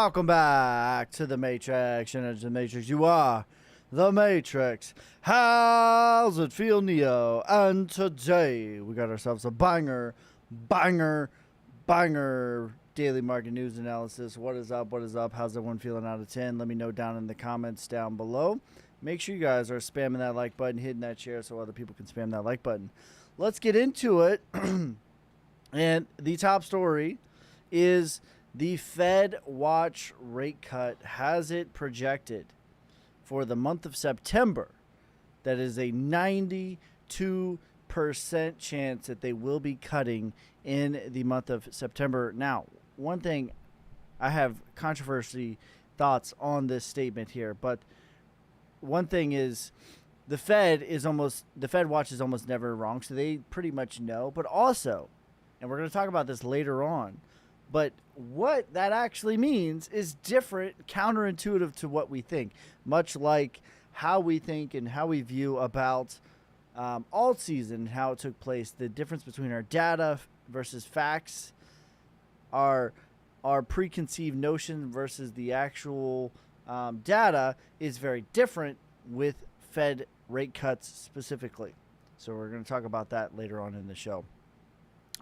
Welcome back to the Matrix. And as the Matrix, you are the Matrix. How's it feel, Neo? And today we got ourselves a banger daily market news analysis. What is up? What is up? How's everyone feeling out of 10? Let me know down in the comments down below. Make sure you guys are spamming that like button, hitting that share so other people can spam that like button. Let's get into it. And the top story is the Fed watch rate cut has it projected for the month of September. That is a 92% chance that they will be cutting in the month of September. Now, one thing, I have controversy thoughts on this statement here, but one thing is the Fed watch is almost never wrong, so they pretty much know. But also, and we're going to talk about this later on, but what that actually means is different, counterintuitive to what we think, much like how we think and how we view about alt season, how it took place, the difference between our data versus facts, our preconceived notion versus the actual data is very different with Fed rate cuts specifically. So we're going to talk about that later on in the show.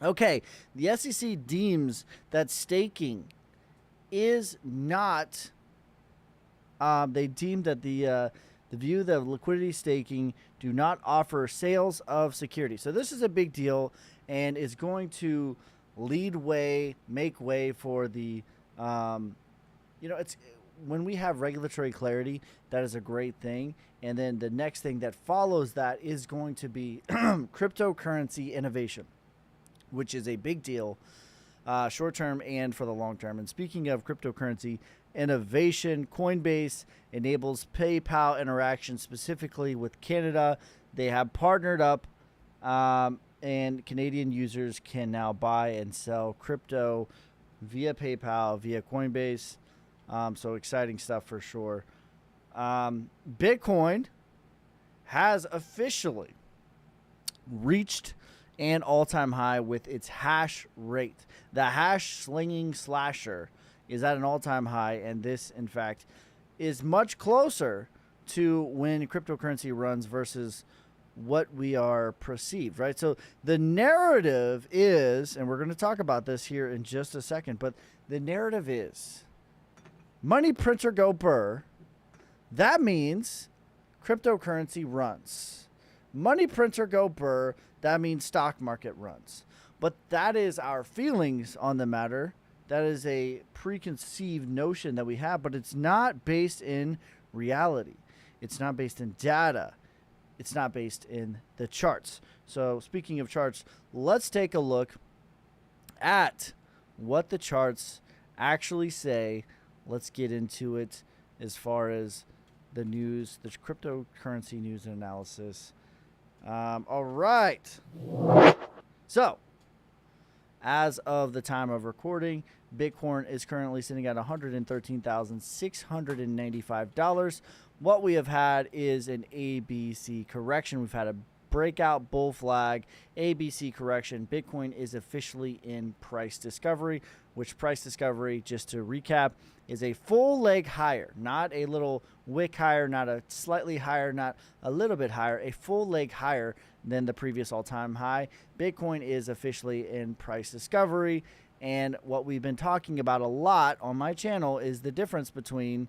Okay, the SEC deems that staking is not, they deem that the view that liquidity staking do not offer sales of security. So this is a big deal and is going to lead way, make way for the, it's when we have regulatory clarity, that is a great thing. And then the next thing that follows that is going to be cryptocurrency innovation, which is a big deal, short term and for the long term. And speaking of cryptocurrency innovation, Coinbase enables PayPal interaction specifically with Canada. They have partnered up, and Canadian users can now buy and sell crypto via PayPal, via Coinbase. So exciting stuff for sure. Bitcoin has officially reached an all-time high with its hash rate. The hash slinging slasher is at an all-time high, and this, in fact, is much closer to when cryptocurrency runs versus what we are perceived, right? So the narrative is, and we're going to talk about this here in just a second, but the narrative is money printer go burr. That means cryptocurrency runs. Money printer go burr. That means stock market runs. But that is our feelings on the matter. That is a preconceived notion that we have, but it's not based in reality. It's not based in data. It's not based in the charts. So speaking of charts, let's take a look at what the charts actually say. Let's get into it as far as the news, the cryptocurrency news and analysis. All right. So, as of the time of recording, Bitcoin is currently sitting at $113,695. What we have had is an ABC correction. We've had a breakout bull flag, ABC correction. Bitcoin is officially in price discovery, which price discovery, just to recap, is a full leg higher, not a little wick higher, not a slightly higher, not a little bit higher, a full leg higher than the previous all-time high. Bitcoin is officially in price discovery, and what we've been talking about a lot on my channel is the difference between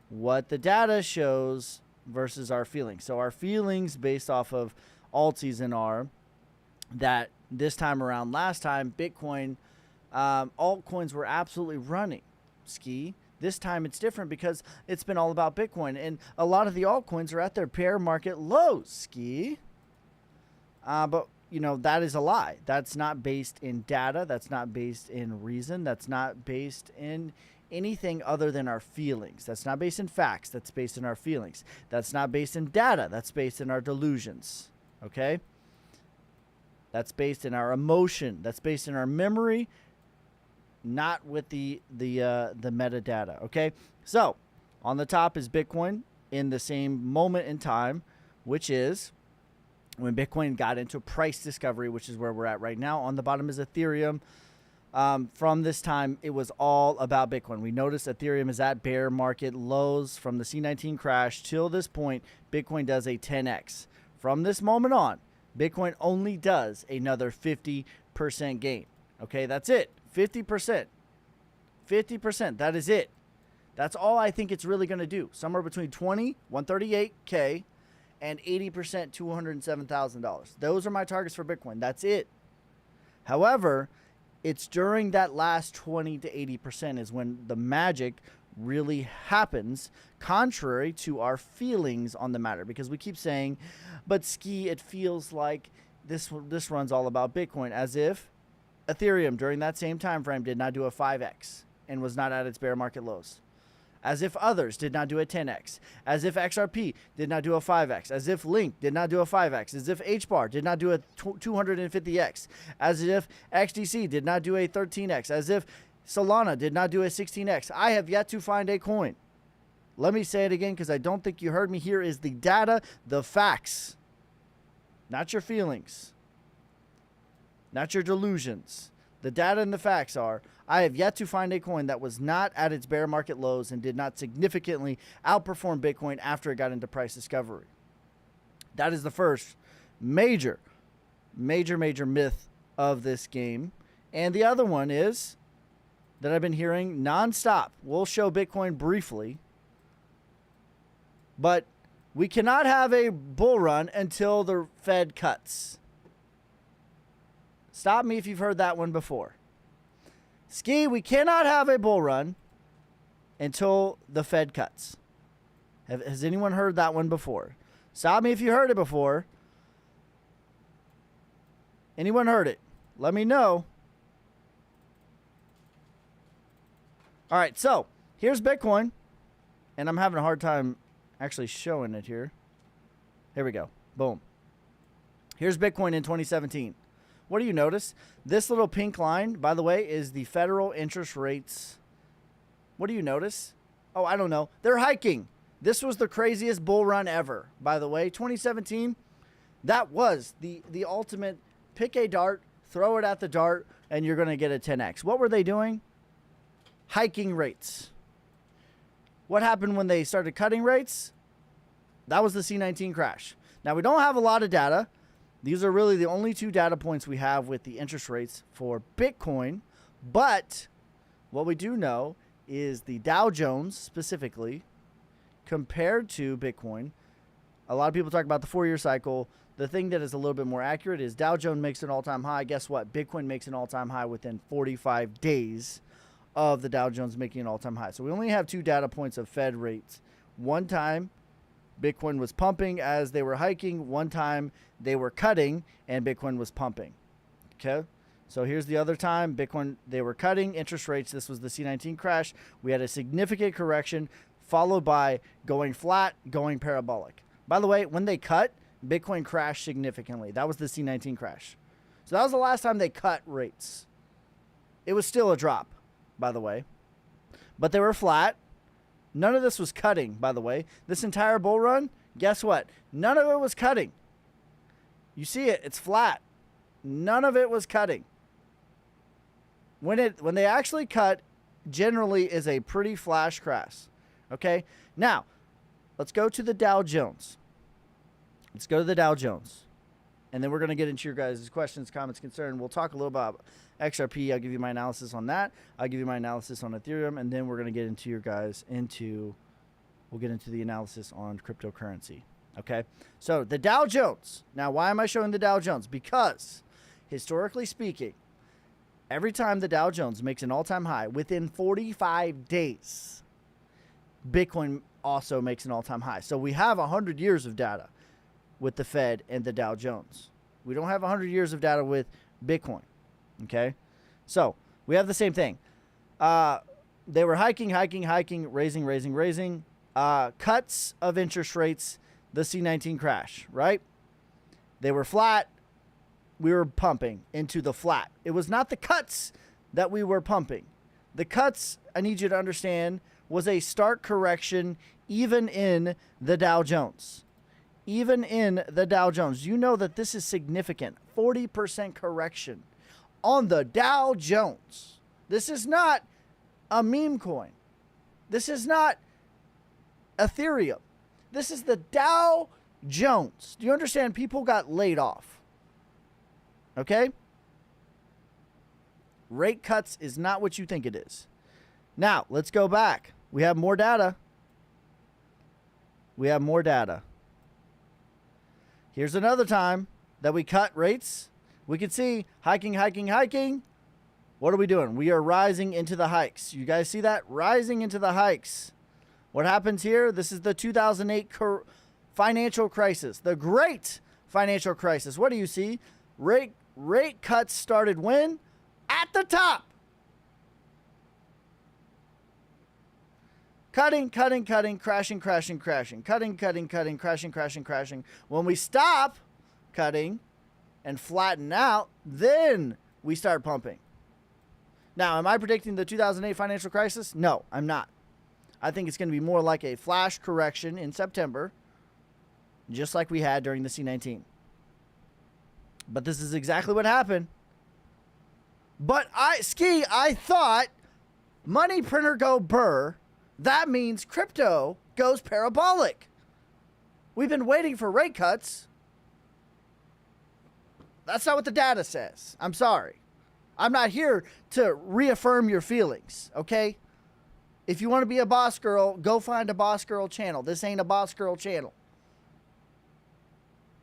what the data shows versus our feelings. So our feelings based off of alt season are that this time around, last time, Bitcoin, altcoins were absolutely running. Ski. This time it's different because it's been all about Bitcoin, and a lot of the altcoins are at their bear market lows. Ski. But that is a lie. That's not based in data. That's not based in reason. That's not based in anything other than our feelings. That's not based in facts. That's based in our feelings. That's not based in data. That's based in our delusions. Okay? That's based in our emotion. That's based in our memory, not with the metadata. Okay? So, on the top is Bitcoin in the same moment in time, which is when Bitcoin got into price discovery, which is where we're at right now. On the bottom is Ethereum. From this time, it was all about Bitcoin. We noticed Ethereum is at bear market lows from the C19 crash till this point. Bitcoin does a 10x. From this moment on, Bitcoin only does another 50% gain. Okay, that's it. 50%. 50%. That is it. That's all I think it's really going to do. Somewhere between 20, 138K, and 80%, $207,000. Those are my targets for Bitcoin. That's it. However, it's during that last 20 to 80% is when the magic really happens, contrary to our feelings on the matter. Because we keep saying, but Ski, it feels like this runs all about Bitcoin, as if Ethereum during that same time frame did not do a 5x and was not at its bear market lows. As if others did not do a 10x, as if XRP did not do a 5x, as if Link did not do a 5x, as if HBAR did not do a 250x, as if XDC did not do a 13x, as if Solana did not do a 16x. I have yet to find a coin. Let me say it again because I don't think you heard me. Here is the data, the facts, not your feelings, not your delusions. The data and the facts are, I have yet to find a coin that was not at its bear market lows and did not significantly outperform Bitcoin after it got into price discovery. That is the first major myth of this game. And the other one is that I've been hearing nonstop. We'll show Bitcoin briefly, but we cannot have a bull run until the Fed cuts. Stop me if you've heard that one before. Ski, we cannot have a bull run until the Fed cuts. Has anyone heard that one before? Stop me if you heard it before. Anyone heard it? Let me know. All right, so here's Bitcoin. And I'm having a hard time actually showing it here. Here we go. Boom. Here's Bitcoin in 2017. What do you notice? This little pink line, by the way, is the federal interest rates. What do you notice? Oh, I don't know. They're hiking. This was the craziest bull run ever, by the way. 2017, that was the ultimate pick a dart, throw it at the dart, and you're going to get a 10x. What were they doing? Hiking rates. What happened when they started cutting rates? That was the C19 crash. Now, we don't have a lot of data. These are really the only two data points we have with the interest rates for Bitcoin. But what we do know is the Dow Jones specifically compared to Bitcoin. A lot of people talk about the 4-year cycle. The thing that is a little bit more accurate is Dow Jones makes an all-time high. Guess what? Bitcoin makes an all-time high within 45 days of the Dow Jones making an all-time high. So we only have two data points of Fed rates. One time, Bitcoin was pumping as they were hiking. One time they were cutting and Bitcoin was pumping. Okay. So here's the other time. Bitcoin, they were cutting interest rates. This was the C19 crash. We had a significant correction followed by going flat, going parabolic. By the way, when they cut, Bitcoin crashed significantly. That was the C19 crash. So that was the last time they cut rates. It was still a drop, by the way, but they were flat. None of this was cutting, by the way. This entire bull run, guess what? None of it was cutting. You see it, it's flat. None of it was cutting. When they actually cut, generally is a pretty flash crash. Okay? Now, let's go to the Dow Jones. Let's go to the Dow Jones. And then we're going to get into your guys' questions, comments, concerns. We'll talk a little about XRP. I'll give you my analysis on that. I'll give you my analysis on Ethereum. And then we're going to get into your guys we'll get into the analysis on cryptocurrency. Okay? So the Dow Jones. Now, why am I showing the Dow Jones? Because historically speaking, every time the Dow Jones makes an all-time high within 45 days, Bitcoin also makes an all-time high. So we have 100 years of data with the Fed and the Dow Jones. We don't have 100 years of data with Bitcoin. Okay? So we have the same thing. They were hiking, raising. Cuts of interest rates, the C19 crash, right? They were flat. We were pumping into the flat. It was not the cuts that we were pumping. The cuts, I need you to understand, was a stark correction even in the Dow Jones. Even in the Dow Jones. You know that this is significant. 40% correction on the Dow Jones. This is not a meme coin. This is not Ethereum. This is the Dow Jones. Do you understand? People got laid off. Okay? Rate cuts is not what you think it is. Now, let's go back. We have more data. We have more data. Here's another time that we cut rates. We can see hiking, hiking, hiking. What are we doing? We are rising into the hikes. You guys see that? Rising into the hikes. What happens here? This is the 2008 financial crisis. The great financial crisis. What do you see? Rate cuts started when? At the top. Cutting, cutting, cutting, crashing, crashing, crashing. Cutting, cutting, cutting, crashing, crashing, crashing. When we stop cutting and flatten out, then we start pumping. Now, am I predicting the 2008 financial crisis? No, I'm not. I think it's going to be more like a flash correction in September, just like we had during the C19. But this is exactly what happened. But I thought money printer go burr. That means crypto goes parabolic. We've been waiting for rate cuts. That's not what the data says. I'm sorry. I'm not here to reaffirm your feelings, okay? If you want to be a boss girl, go find a boss girl channel. This ain't a boss girl channel.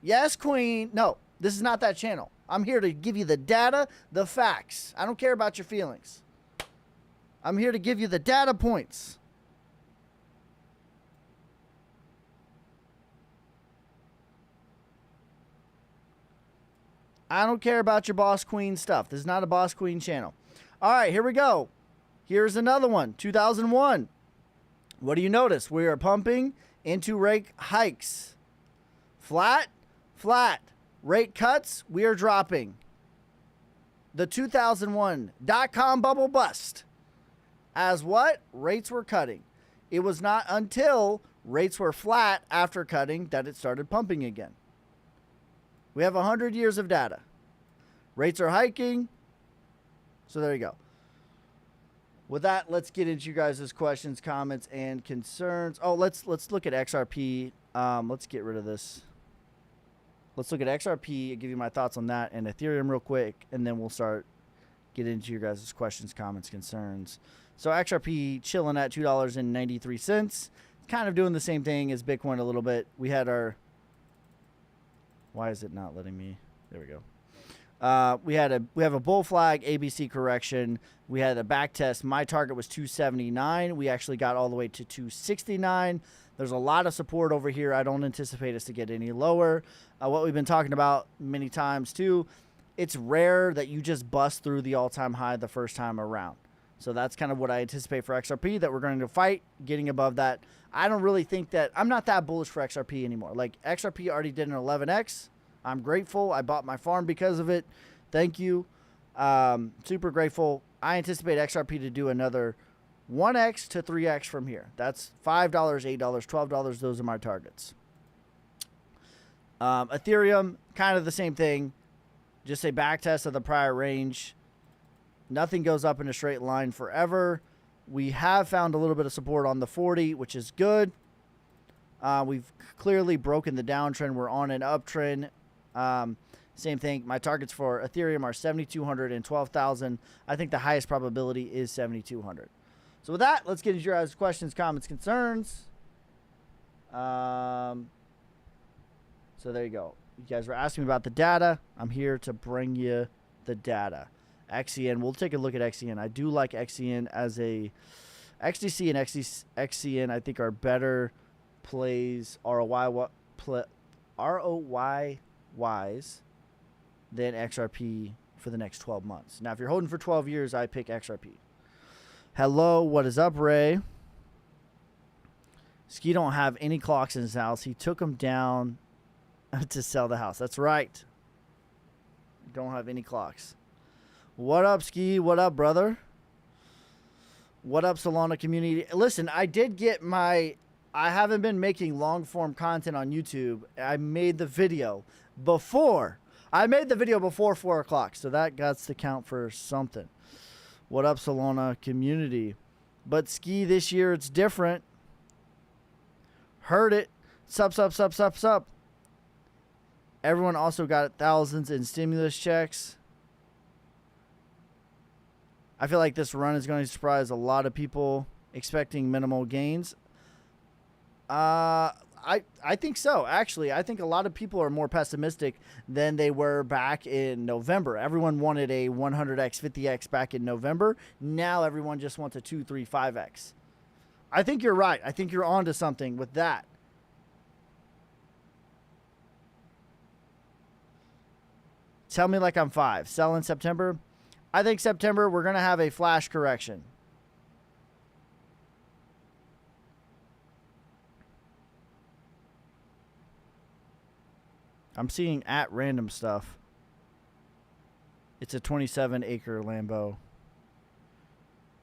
Yes, queen. No, this is not that channel. I'm here to give you the data, the facts. I don't care about your feelings. I'm here to give you the data points. I don't care about your boss queen stuff. This is not a boss queen channel. All right, here we go. Here's another one, 2001. What do you notice? We are pumping into rate hikes. Flat, flat. Rate cuts, we are dropping. The 2001 dot-com bubble bust. As what? Rates were cutting. It was not until rates were flat after cutting that it started pumping again. We have 100 years of data. Rates are hiking. So there you go. With that, let's get into you guys' questions, comments, and concerns. Oh, let's look at XRP. Let's get rid of this. Let's look at XRP and give you my thoughts on that and Ethereum real quick, and then we'll start getting into your guys' questions, comments, concerns. So XRP chilling at $2.93. Kind of doing the same thing as Bitcoin a little bit. We had our... Why is it not letting me? There we go. We have a bull flag, ABC correction. We had a back test. My target was 279. We actually got all the way to 269. There's a lot of support over here. I don't anticipate us to get any lower. What we've been talking about many times too, it's rare that you just bust through the all-time high the first time around. So that's kind of what I anticipate for XRP, that we're going to fight getting above that. I don't really think that, I'm not that bullish for XRP anymore. Like, XRP already did an 11x. I'm grateful. I bought my farm because of it. Thank you. Super grateful. I anticipate XRP to do another 1x to 3x from here. That's $5, $8, $12. Those are my targets. Ethereum, kind of the same thing. Just a back test of the prior range. Nothing goes up in a straight line forever. We have found a little bit of support on the 40, which is good. We've clearly broken the downtrend. We're on an uptrend. Same thing. My targets for Ethereum are 7,200 and 12,000. I think the highest probability is 7,200. So with that, let's get into your guys' questions, comments, concerns. So there you go. You guys were asking me about the data. I'm here to bring you the data. XCN, we'll take a look at XCN. I do like XCN as a XDC and XCN. I think are better plays ROI wise than XRP for the next 12 months. Now, if you're holding for 12 years, I pick XRP. Hello, what is up, Ray? Ski don't have any clocks in his house. He took them down to sell the house. That's right. Don't have any clocks. What up, Ski? What up, brother? What up, Solana community? Listen, I did get my... I haven't been making long-form content on YouTube. I made the video before I made the video before 4 o'clock, so that got to count for something. What up, Solana community? But Ski, this year it's different. Heard it. Sup. Everyone also got thousands in stimulus checks. I feel like this run is going to surprise a lot of people expecting minimal gains. I think so, actually. I think a lot of people are more pessimistic than they were back in November. Everyone wanted a 100x, 50x back in November. Now everyone just wants a 2, 3, 5x. I think you're right. I think you're onto something with that. Tell me like I'm 5. Sell in September. I think September we're going to have a flash correction. I'm seeing at random stuff. It's a 27-acre Lambo.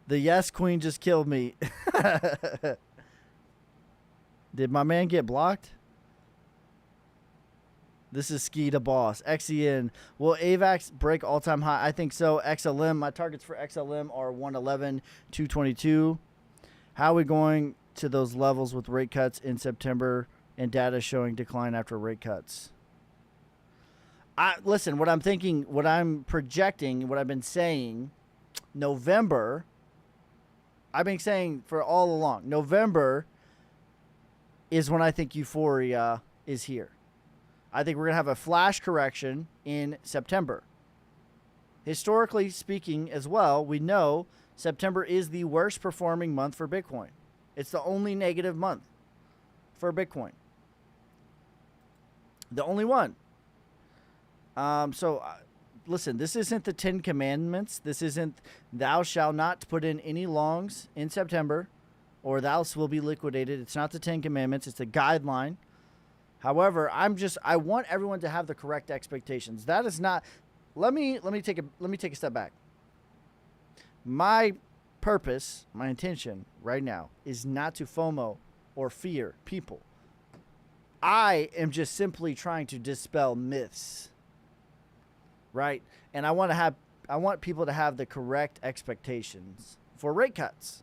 The yes queen just killed me. Did my man get blocked? This is Ski to Boss. XEN. Will AVAX break all-time high? I think so. XLM. My targets for XLM are 111, 222. How are we going to those levels with rate cuts in September and data showing decline after rate cuts? Listen, what I'm thinking, what I'm projecting, what I've been saying, November, I've been saying for all along, November is when I think euphoria is here. I think we're going to have a flash correction in September. Historically speaking as well, we know September is the worst performing month for Bitcoin. It's the only negative month for Bitcoin. The only one. Listen, this isn't the 10 Commandments. This isn't thou shalt not put in any longs in September or thou will be liquidated. It's not the 10 Commandments. It's a guideline. However, I want everyone to have the correct expectations. That is not, let me take a step back. My purpose, my intention right now is not to FOMO or fear people. I am just simply trying to dispel myths. Right? And I want people to have the correct expectations for rate cuts.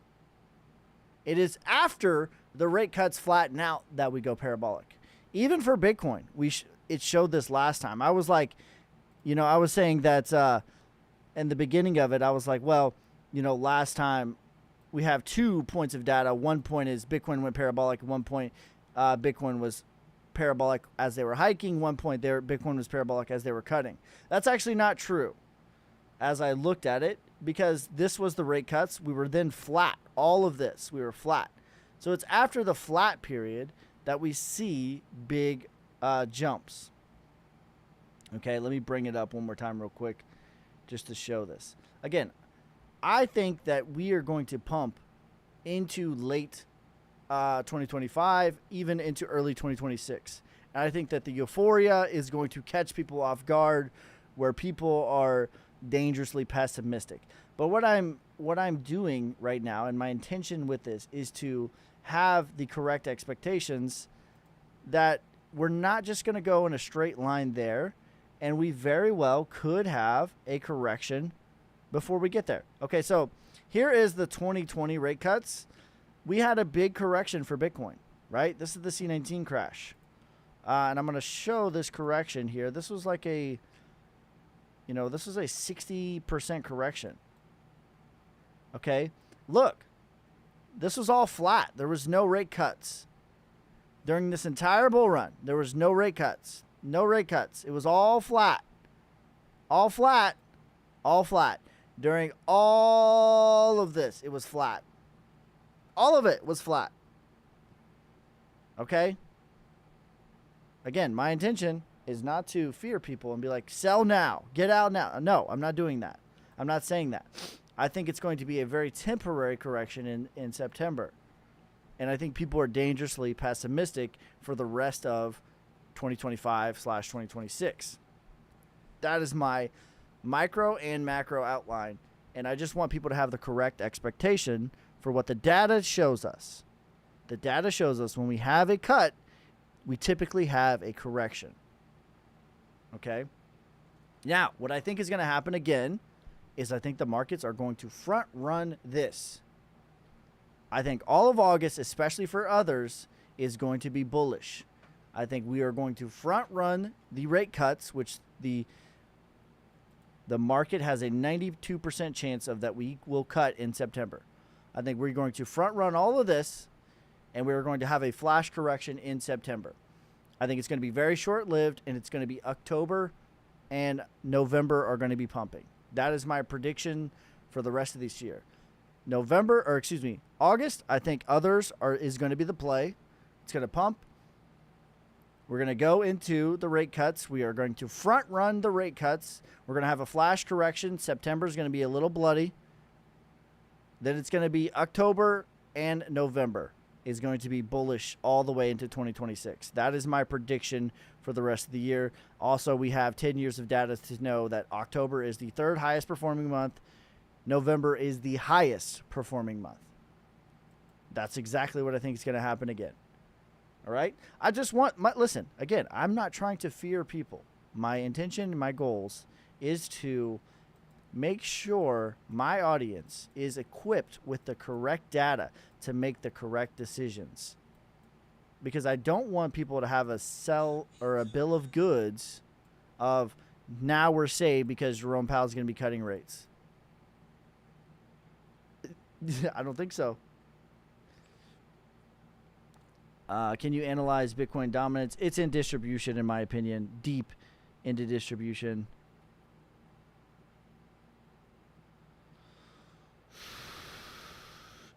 It is after the rate cuts flatten out that we go parabolic. Even for Bitcoin, it showed this last time. I was like, I was saying that in the beginning of it, I was like, well, last time we have 2 points of data. One point is Bitcoin went parabolic. One point Bitcoin was parabolic as they were hiking. One point there, Bitcoin was parabolic as they were cutting. That's actually not true as I looked at it, because this was the rate cuts. We were then flat. All of this, we were flat. So it's after the flat period that we see big jumps. Okay, let me bring it up one more time real quick just to show this. Again, I think that we are going to pump into late 2025, even into early 2026. And I think that the euphoria is going to catch people off guard where people are dangerously pessimistic. But what I'm doing right now, and my intention with this, is to have the correct expectations that we're not just going to go in a straight line there, and we very well could have a correction before we get there. Okay, so here is the 2020 rate cuts. We had a big correction for Bitcoin, right? This is the C19 crash. And I'm going to show this correction here. This was like this was a 60% correction. Okay, look, this was all flat. There was no rate cuts. During this entire bull run, there was no rate cuts. No rate cuts. It was all flat. All flat. All flat. During all of this, it was flat. All of it was flat. Okay? Again, my intention is not to fear people and be like, sell now, get out now. No, I'm not doing that. I'm not saying that. I think it's going to be a very temporary correction in September. And I think people are dangerously pessimistic for the rest of 2025/2026. That is my micro and macro outline. And I just want people to have the correct expectation for what the data shows us. The data shows us when we have a cut, we typically have a correction. Okay? Now, what I think is going to happen again is I think the markets are going to front run this. I think all of August, especially for others, is going to be bullish. I think we are going to front run the rate cuts, which the market has a 92% chance of that we will cut in September. I think we're going to front run all of this, and we're going to have a flash correction in September. I think it's going to be very short-lived, and it's going to be October and November are going to be pumping. That is my prediction for the rest of this year. August, I think others is going to be the play. It's going to pump. We're going to go into the rate cuts. We are going to front run the rate cuts. We're going to have a flash correction. September is going to be a little bloody. Then it's going to be October and November is going to be bullish all the way into 2026. That is my prediction for the rest of the year. Also, we have 10 years of data to know that October is the third highest performing month. November is the highest performing month. That's exactly what I think is going to happen again. All right? I just listen, again, I'm not trying to fear people. My intention, my goals is to make sure my audience is equipped with the correct data to make the correct decisions. Because I don't want people to have a sell or a bill of goods of now we're saved because Jerome Powell is going to be cutting rates. I don't think so. Can you analyze Bitcoin dominance? It's in distribution, in my opinion, deep into distribution.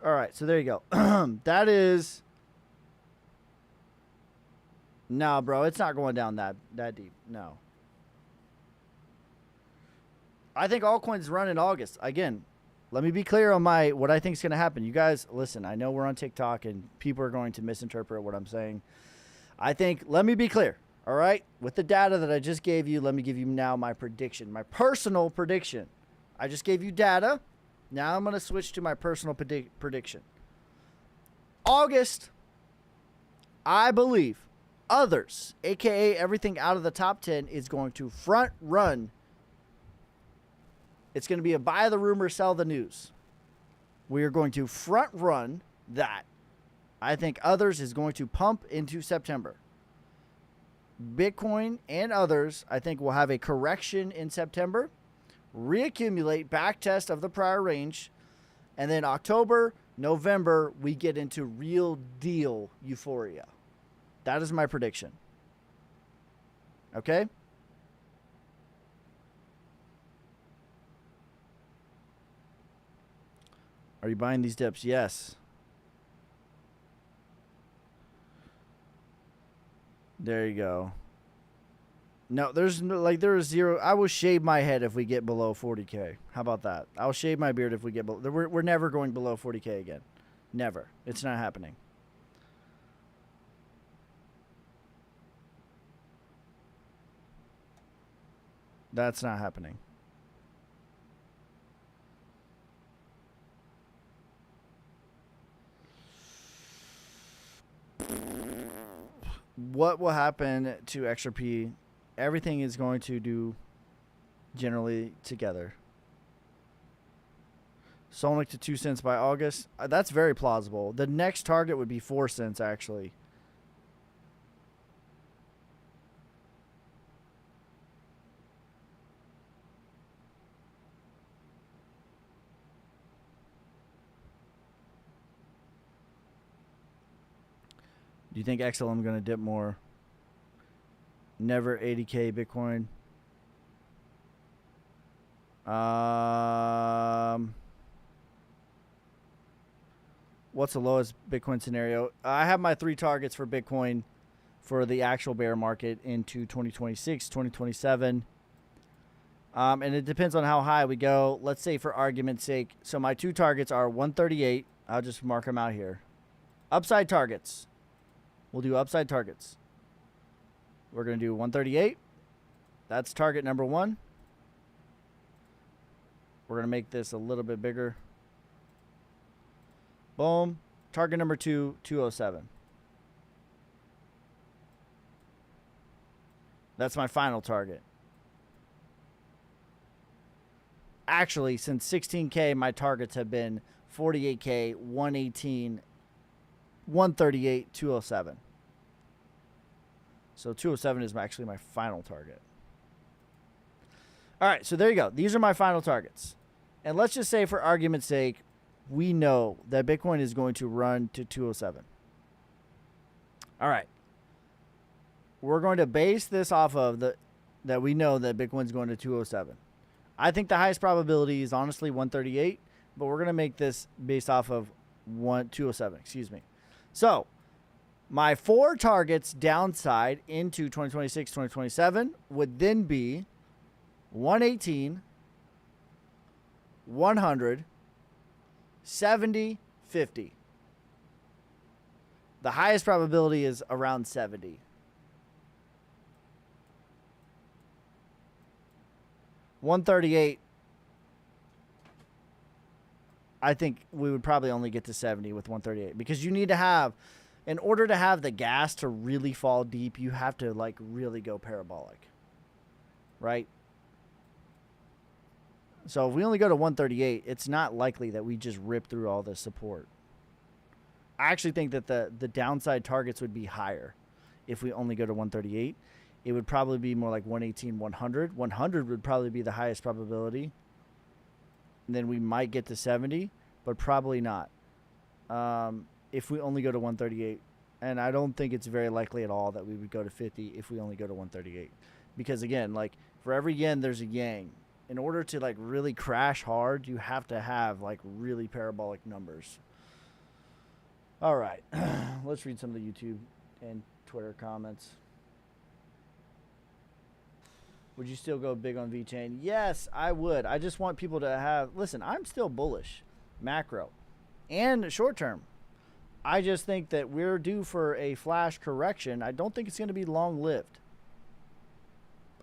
All right, so there you go. That is... No, bro, it's not going down that deep. No. I think altcoins run in August. Again, let me be clear on what I think is going to happen. You guys, listen, I know we're on TikTok and people are going to misinterpret what I'm saying. Let me be clear, all right? With the data that I just gave you, let me give you now my prediction, my personal prediction. I just gave you data. Now I'm going to switch to my personal prediction. August, I believe others, aka everything out of the top 10, is going to front run. It's going to be a buy the rumor, sell the news. We are going to front run that. I think others is going to pump into September. Bitcoin and others, I think, will have a correction in September, reaccumulate, back test of the prior range, and then October, November, we get into real deal euphoria. That is my prediction. Okay? Are you buying these dips? Yes. There you go. No, there is zero. I will shave my head if we get below 40K. How about that? I'll shave my beard if we get below. We're never going below 40K again. Never. It's not happening. That's not happening. What will happen to XRP? Everything is going to do generally together. Solnick to 2 cents by August. That's very plausible. The next target would be 4 cents, actually. Do you think XLM going to dip more? Never 80K Bitcoin. What's the lowest Bitcoin scenario? I have my 3 targets for Bitcoin for the actual bear market into 2026, 2027. And it depends on how high we go. Let's say for argument's sake. So my 2 targets are 138. I'll just mark them out here. Upside targets. We'll do upside targets. We're going to do 138. That's target number 1. We're going to make this a little bit bigger. Boom. Target number 2, 207. That's my final target. Actually, since 16K, my targets have been 48K, 118, 138, 207. So 207 is actually my final target. All right, so there you go. These are my final targets. And let's just say, for argument's sake, we know that Bitcoin is going to run to 207. All right. We're going to base this off of that we know that Bitcoin's going to 207. I think the highest probability is honestly 138, but we're going to make this based off of 207, excuse me. So, my 4 targets downside into 2026, 2027 would then be 118, 100, 70, 50. The highest probability is around 70. $138, I think we would probably only get to 70 with 138, because you need to have, in order to have the gas to really fall deep, you have to like really go parabolic, right? So if we only go to 138, it's not likely that we just rip through all this support. I actually think that the downside targets would be higher if we only go to 138. It would probably be more like 118, 100. 100 would probably be the highest probability. And then we might get to 70, but probably not. If we only go to 138. And I don't think it's very likely at all that we would go to 50 if we only go to 138. Because again, like for every yen, there's a yang. In order to like really crash hard, you have to have like really parabolic numbers. All right, let's read some of the YouTube and Twitter comments. Would you still go big on VeChain? Yes, I would. I just want people to have, listen, I'm still bullish, macro and short term. I just think that we're due for a flash correction. I don't think it's going to be long lived.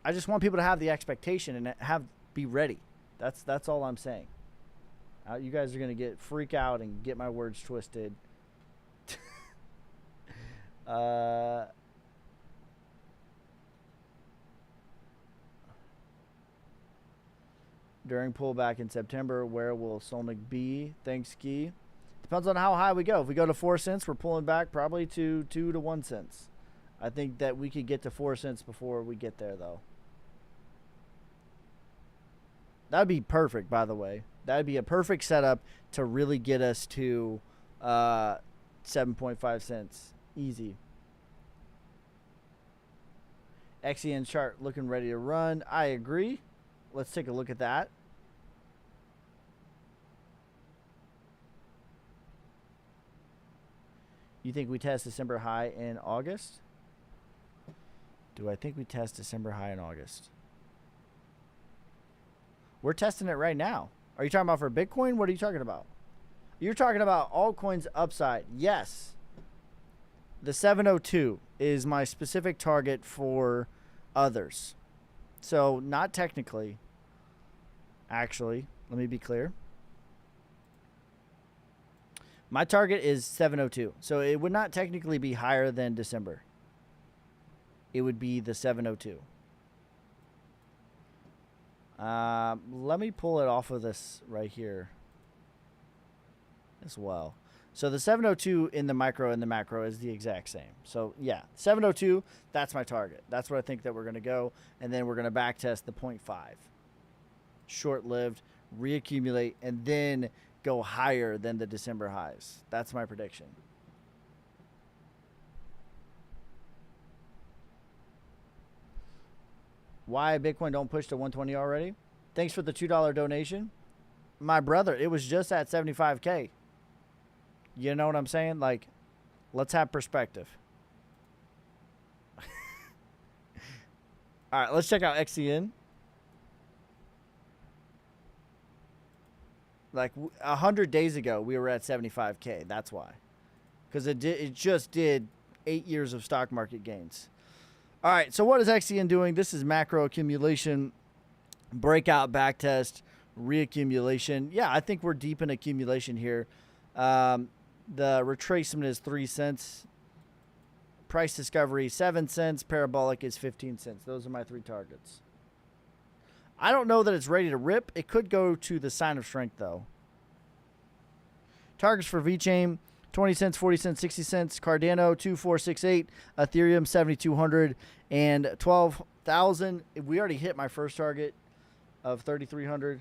I just want people to have the expectation and be ready. That's all I'm saying. You guys are going to freak out and get my words twisted. During pullback in September, where will Solnick be? Thanks, Ski. Depends on how high we go. If we go to 4 cents, we're pulling back probably to 2 to 1 cents. I think that we could get to 4 cents before we get there, though. That'd be perfect, by the way. That'd be a perfect setup to really get us to 7.5 cents. Easy. XEN chart looking ready to run. I agree. Let's take a look at that. You think we test December high in August? Do I think we test December high in August? We're testing it right now. Are you talking about for Bitcoin? What are you talking about? You're talking about altcoins upside. Yes. The 702 is my specific target for others. So not technically. Actually, let me be clear. My target is 702. So it would not technically be higher than December. It would be the 702. Let me pull it off of this right here as well. So the 702 in the micro and the macro is the exact same. So yeah, 702, that's my target. That's what I think that we're going to go. And then we're going to back test the 0.5. Short-lived, reaccumulate, and then go higher than the December highs. That's my prediction. Why Bitcoin don't push to 120 already? Thanks for the $2 donation. My brother, it was just at 75K. You know what I'm saying? Like, let's have perspective. All right, let's check out XCN. Like 100 days ago, we were at 75K. That's why. Because it just did 8 years of stock market gains. All right, so what is XCN doing? This is macro accumulation, breakout backtest, reaccumulation. Yeah, I think we're deep in accumulation here. The retracement is 3 cents. Price discovery, 7 cents. Parabolic is 15 cents. Those are my 3 targets. I don't know that it's ready to rip. It could go to the sign of strength, though. Targets for VeChain, 20 cents, 40 cents, 60 cents. Cardano, 2468. Ethereum, 7200 and 12,000. We already hit my first target of 3,300.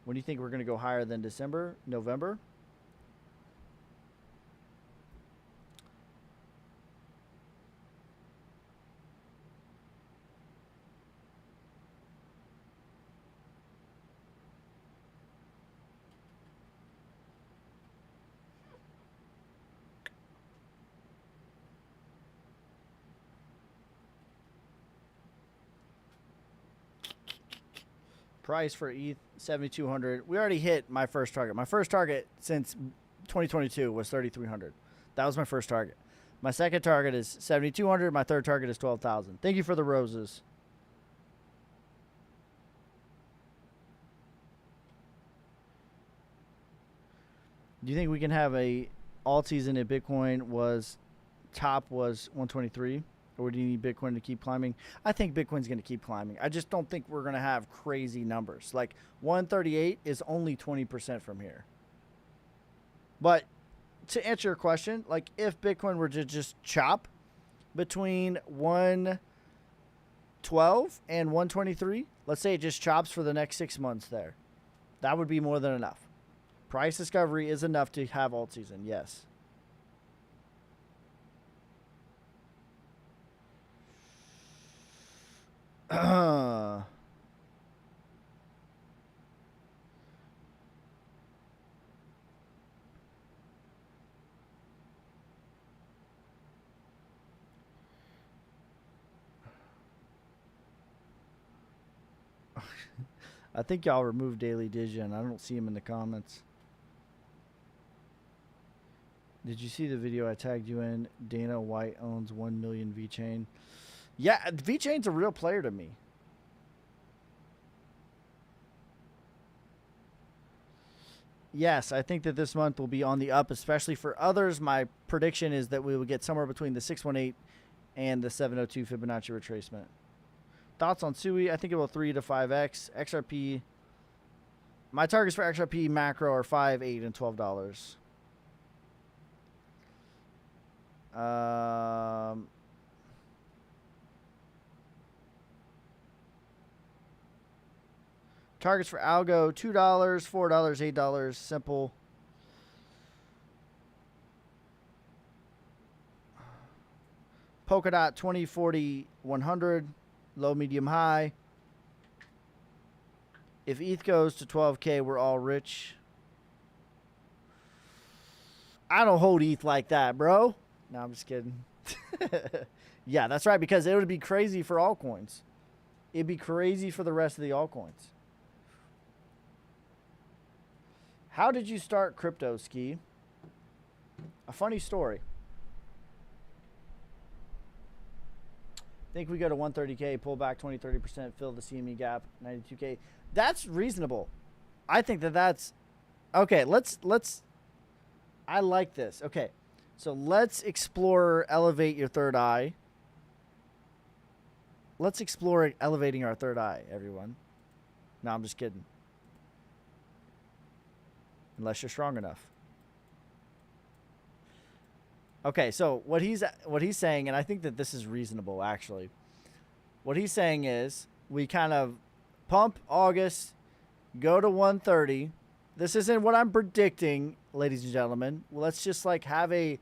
When do you think we're going to go higher than December, November? Price for ETH 7,200. We already hit my first target. My first target since 2022 was 3,300. That was my first target. My second target is 7,200. My third target is 12,000. Thank you for the roses. Do you think we can have a alt season if Bitcoin was top was 123? Or do you need Bitcoin to keep climbing? I think Bitcoin's going to keep climbing. I just don't think we're going to have crazy numbers. Like 138 is only 20% from here. But to answer your question, like if Bitcoin were to just chop between 112 and 123, let's say it just chops for the next 6 months there, that would be more than enough. Price discovery is enough to have alt season, yes. I think y'all removed Daily Digion. I don't see him in the comments. Did you see the video I tagged you in? Dana White owns 1 million VeChain. Yeah, VeChain's a real player to me. Yes, I think that this month will be on the up, especially for others. My prediction is that we will get somewhere between the 618 and the 702 Fibonacci retracement. Thoughts on SUI? I think it will 3 to 5x. XRP. My targets for XRP macro are $5, $8, and $12. Targets for Algo, $2, $4, $8. Simple. Polkadot, 20, 40, 100. Low, medium, high. If ETH goes to 12K, we're all rich. I don't hold ETH like that, bro. No, I'm just kidding. Yeah, that's right, because it would be crazy for altcoins. It'd be crazy for the rest of the altcoins. How did you start crypto, Ski? A funny story. Think we go to 130K, pull back 20-30%, fill the CME gap, 92K. That's reasonable. I think that that's okay. Let's. I like this. Okay, so let's explore elevate your third eye. Let's explore elevating our third eye, everyone. No, I'm just kidding. Unless you're strong enough. Okay, so what he's saying, and I think that this is reasonable, actually. What he's saying is we kind of pump August, go to 130. This isn't what I'm predicting, ladies and gentlemen. Let's just like have a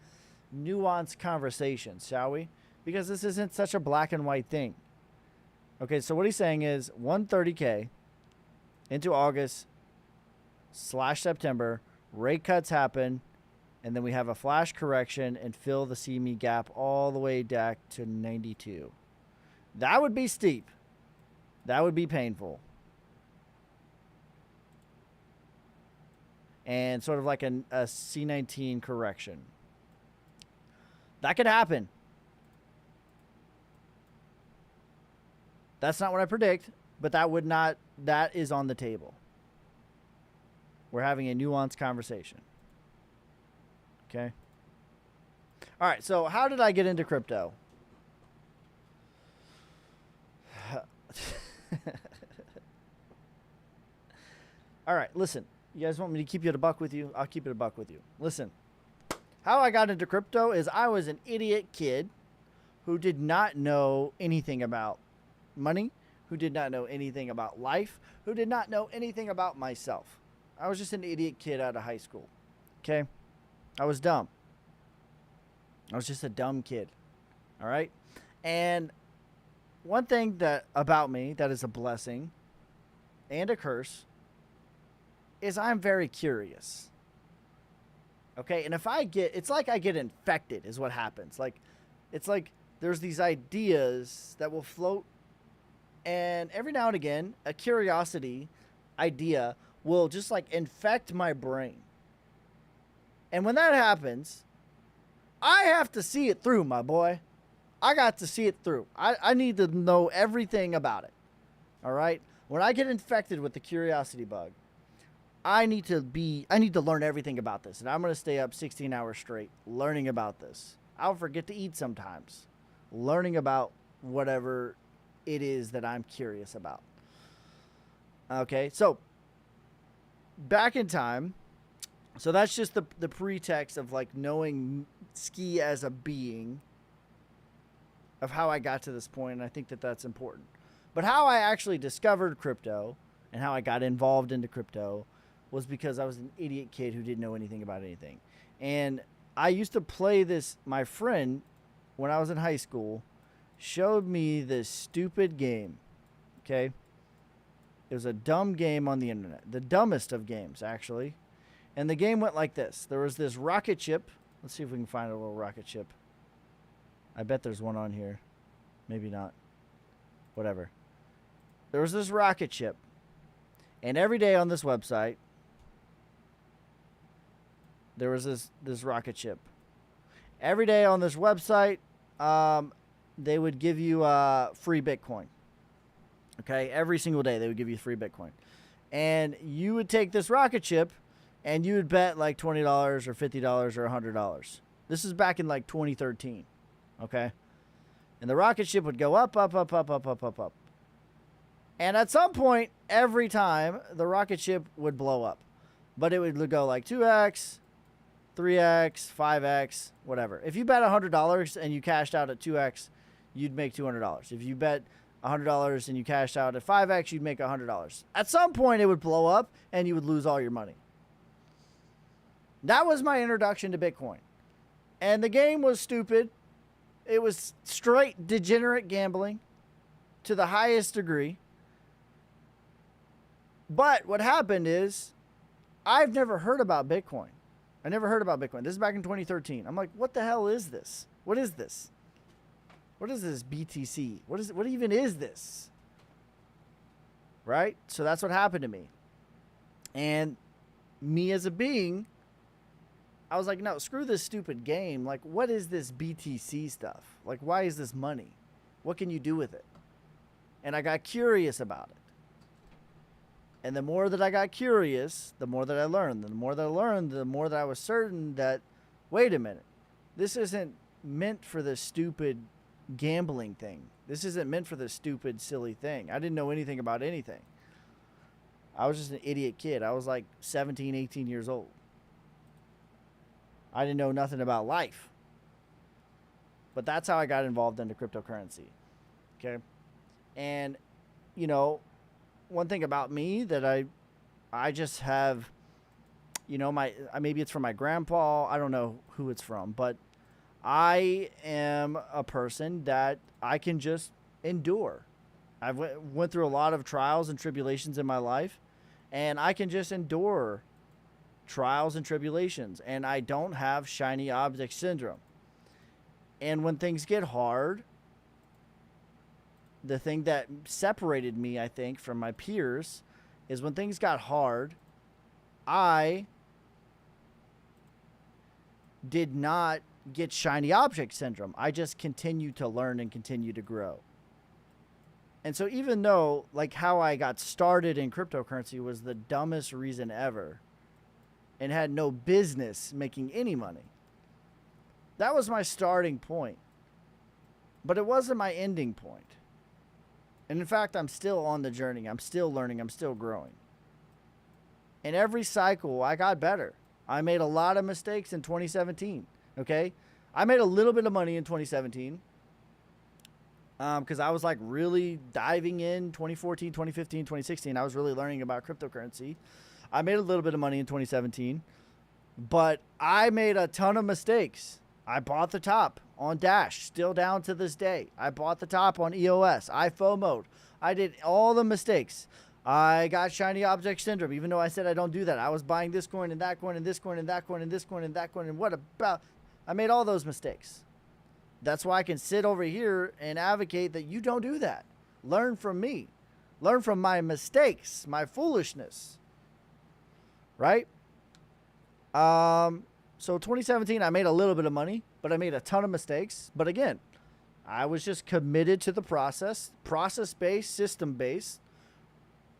nuanced conversation, shall we? Because this isn't such a black and white thing. Okay, so what he's saying is 130K into August / September, rate cuts happen, and then we have a flash correction and fill the CME gap all the way back to 92. That would be steep. That would be painful. And sort of like a C19 correction. That could happen. That's not what I predict, but that is on the table. We're having a nuanced conversation. Okay? All right, so how did I get into crypto? All right, listen. You guys want me to keep it a buck with you? I'll keep it a buck with you. Listen. How I got into crypto is I was an idiot kid who did not know anything about money, who did not know anything about life, who did not know anything about myself. I was just an idiot kid out of high school. Okay? I was dumb. I was just a dumb kid. All right? And one thing that about me that is a blessing and a curse is I'm very curious. Okay? And if I get, it's like I get infected is what happens. Like, it's like there's these ideas that will float, and every now and again, a curiosity idea will just like infect my brain. And when that happens, I have to see it through, my boy. I got to see it through. I need to know everything about it. All right? When I get infected with the curiosity bug, I need to learn everything about this. And I'm going to stay up 16 hours straight learning about this. I'll forget to eat sometimes, learning about whatever it is that I'm curious about. Okay, so back in time, so that's just the pretext of like knowing Ski as a being, of how I got to this point, and I think that that's important. But how I actually discovered crypto and how I got involved into crypto was because I was an idiot kid who didn't know anything about anything. And I used to play this, my friend, when I was in high school, showed me this stupid game, okay? It was a dumb game on the internet. The dumbest of games, actually. And the game went like this. There was this rocket ship. Let's see if we can find a little rocket ship. I bet there's one on here. Maybe not. Whatever. There was this rocket ship. And every day on this website, there was this rocket ship. Every day on this website, they would give you free Bitcoin. Okay? Every single day they would give you free Bitcoin. And you would take this rocket ship and you would bet like $20 or $50 or $100. This is back in like 2013. Okay? And the rocket ship would go up, up, up, up, up, up, up, up. And at some point, every time, the rocket ship would blow up. But it would go like 2x, 3x, 5x, whatever. If you bet $100 and you cashed out at 2x, you'd make $200. If you bet $100 and you cashed out at 5x, you'd make $100. At some point, it would blow up and you would lose all your money. That was my introduction to Bitcoin. And the game was stupid. It was straight degenerate gambling to the highest degree. But what happened is, I've never heard about Bitcoin. I never heard about Bitcoin. This is back in 2013. I'm like, what the hell is this? What is this? What is this BTC? What even is this? Right? So that's what happened to me. And me as a being, I was like, no, screw this stupid game. Like, what is this BTC stuff? Like, why is this money? What can you do with it? And I got curious about it. And the more that I got curious, the more that I learned. The more that I learned, the more that I was certain that, wait a minute, this isn't meant for this stupid gambling thing. This isn't meant for this stupid, silly thing. I didn't know anything about anything. I was just an idiot kid. I was like 17, 18 years old. I didn't know nothing about life. But that's how I got involved into cryptocurrency. Okay? And, you know, one thing about me that I just have, you know, maybe it's from my grandpa. I don't know who it's from, but I am a person that I can just endure. I've went through a lot of trials and tribulations in my life, and I can just endure trials and tribulations, and I don't have shiny object syndrome. And when things get hard, the thing that separated me, I think, from my peers is when things got hard, I did not get shiny object syndrome. I just continued to learn and continue to grow. And so even though, like, how I got started in cryptocurrency was the dumbest reason ever and had no business making any money, That was my starting point. But it wasn't my ending point. And in fact, I'm still on the journey. I'm still learning. I'm still growing. In every cycle, I got better. I made a lot of mistakes in 2017. Okay? I made a little bit of money in 2017. Because I was like really diving in 2014, 2015, 2016. I was really learning about cryptocurrency. I made a little bit of money in 2017. But I made a ton of mistakes. I bought the top on Dash, still down to this day. I bought the top on EOS. I FOMO'd. I did all the mistakes. I got shiny object syndrome, even though I said I don't do that. I was buying this coin and that coin and this coin and that coin and this coin and that coin. And what about? I made all those mistakes. That's why I can sit over here and advocate that you don't do that. Learn from me. Learn from my mistakes, my foolishness. Right? So 2017, I made a little bit of money, but I made a ton of mistakes. But again, I was just committed to the process-based, system-based,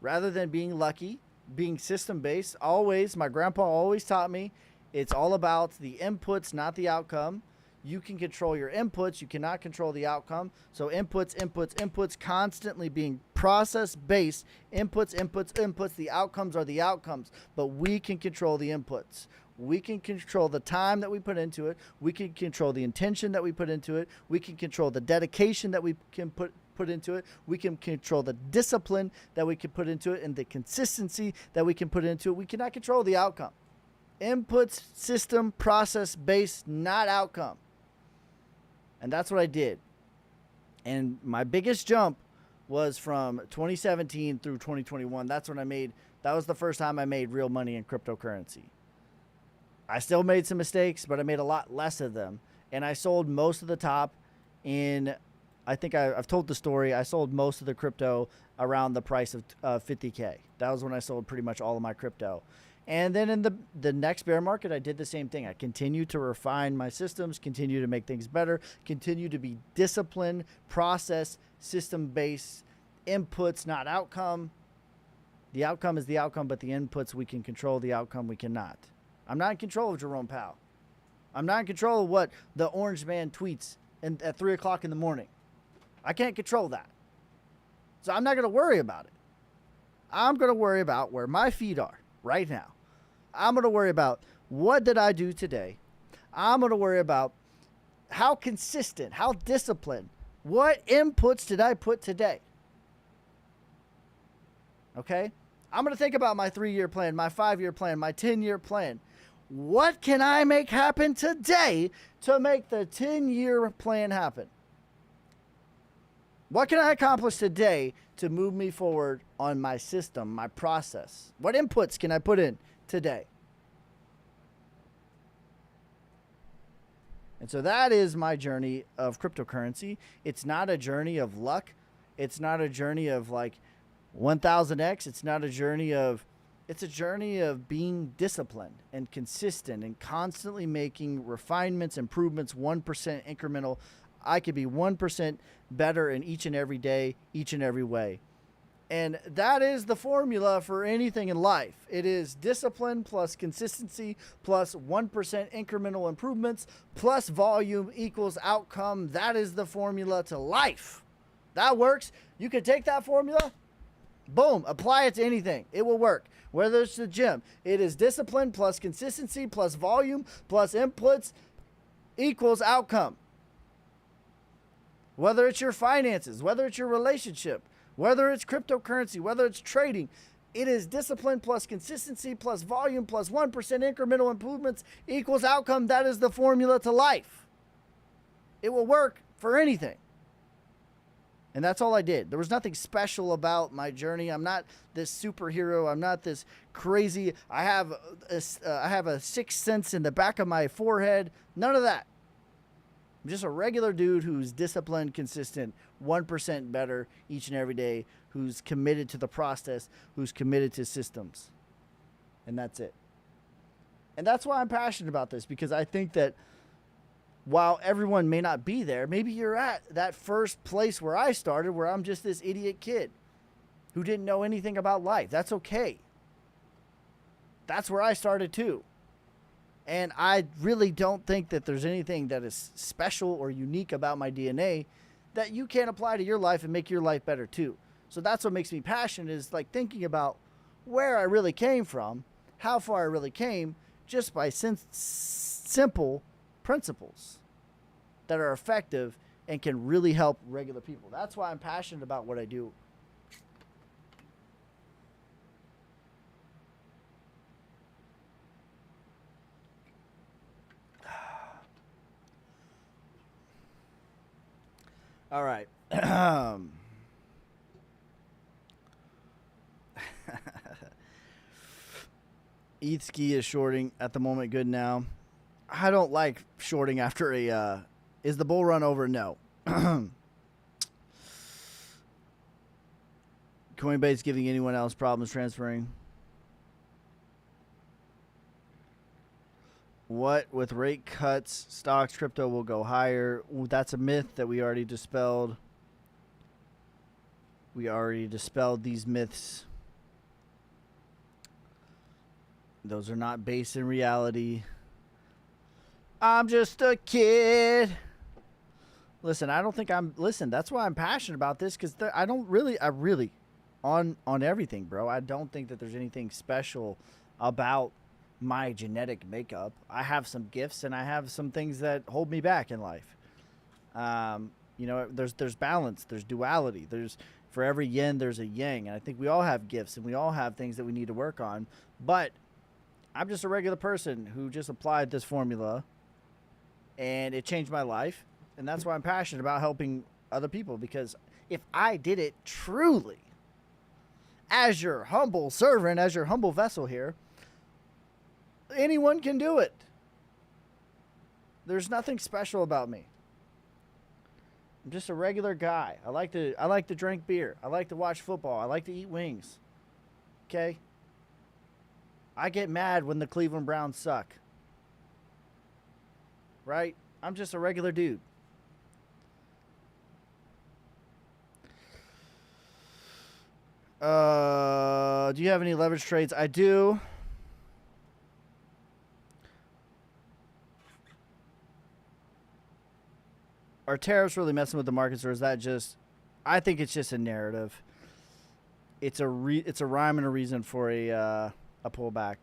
rather than being lucky, being system-based. Always, my grandpa always taught me, it's all about the inputs, not the outcome. You can control your inputs. You cannot control the outcome. So inputs, constantly being process-based. Inputs. The outcomes are the outcomes. But we can control the inputs. We can control the time that we put into it. We can control the intention that we put into it. We can control the dedication that we can put into it. We can control the discipline that we can put into it and the consistency that we can put into it. We cannot control the outcome. Inputs, system, process-based, not outcome. And that's what I did. And my biggest jump was from 2017 through 2021. That's when that was the first time I made real money in cryptocurrency. I still made some mistakes, but I made a lot less of them. And I sold most of the top in, I think I've told the story, I sold most of the crypto around the price of 50K. That was when I sold pretty much all of my crypto. And then in the next bear market, I did the same thing. I continued to refine my systems, continue to make things better, continue to be disciplined, process, system-based, inputs, not outcome. The outcome is the outcome, but the inputs we can control, the outcome we cannot. I'm not in control of Jerome Powell. I'm not in control of what the orange man tweets at 3 o'clock in the morning. I can't control that. So I'm not going to worry about it. I'm going to worry about where my feet are right now. I'm going to worry about what did I do today. I'm going to worry about how consistent, how disciplined, what inputs did I put today. Okay? I'm going to think about my 3-year plan, my 5-year plan, my 10-year plan. What can I make happen today to make the 10-year plan happen? What can I accomplish today to move me forward on my system, my process? What inputs can I put in today? And so that is my journey of cryptocurrency. It's not a journey of luck. It's not a journey of like 1000x. It's not a journey of, it's a journey of being disciplined and consistent and constantly making refinements, improvements, 1% incremental. I could be 1% better in each and every day, each and every way. And that is the formula for anything in life. It is discipline plus consistency plus 1% incremental improvements plus volume equals outcome. That is the formula to life. That works. You can take that formula, boom, apply it to anything. It will work. Whether it's the gym, it is discipline plus consistency plus volume plus inputs equals outcome. Whether it's your finances, whether it's your relationship, whether it's cryptocurrency, whether it's trading, it is discipline plus consistency plus volume plus 1% incremental improvements equals outcome. That is the formula to life. It will work for anything. And that's all I did. There was nothing special about my journey. I'm not this superhero. I'm not this crazy. I have a sixth sense in the back of my forehead. None of that. I'm just a regular dude who's disciplined, consistent, 1% better each and every day, who's committed to the process, who's committed to systems. And that's it. And that's why I'm passionate about this, because I think that while everyone may not be there, maybe you're at that first place where I started, where I'm just this idiot kid who didn't know anything about life. That's okay. That's where I started too. And I really don't think that there's anything that is special or unique about my DNA that you can't apply to your life and make your life better too. So that's what makes me passionate, is like thinking about where I really came from, how far I really came, just by simple principles that are effective and can really help regular people. That's why I'm passionate about what I do. All right. ETH ski is shorting at the moment. Good now. I don't like shorting after a. Is the bull run over? No. Coinbase giving anyone else problems transferring? What with rate cuts, stocks, crypto will go higher? Ooh, that's a myth that we already dispelled. We already dispelled these myths. Those are not based in reality. I'm just a kid. Listen, I don't think I'm. Listen, that's why I'm passionate about this, because I really, on everything, bro. I don't think that there's anything special about my genetic makeup. I have some gifts and I have some things that hold me back in life. You know, there's balance, there's duality, there's, for every yin there's a yang, and I think we all have gifts and we all have things that we need to work on. But I'm just a regular person who just applied this formula and it changed my life, and that's why I'm passionate about helping other people, because if I did it truly as your humble servant, as your humble vessel here, anyone can do it. There's nothing special about me. I'm just a regular guy. I like to drink beer. I like to watch football. I like to eat wings. Okay? I get mad when the Cleveland Browns suck. Right? I'm just a regular dude. Do you have any leverage trades? I do. Are tariffs really messing with the markets, or is that just? I think it's just a narrative. It's a rhyme and a reason for a pullback.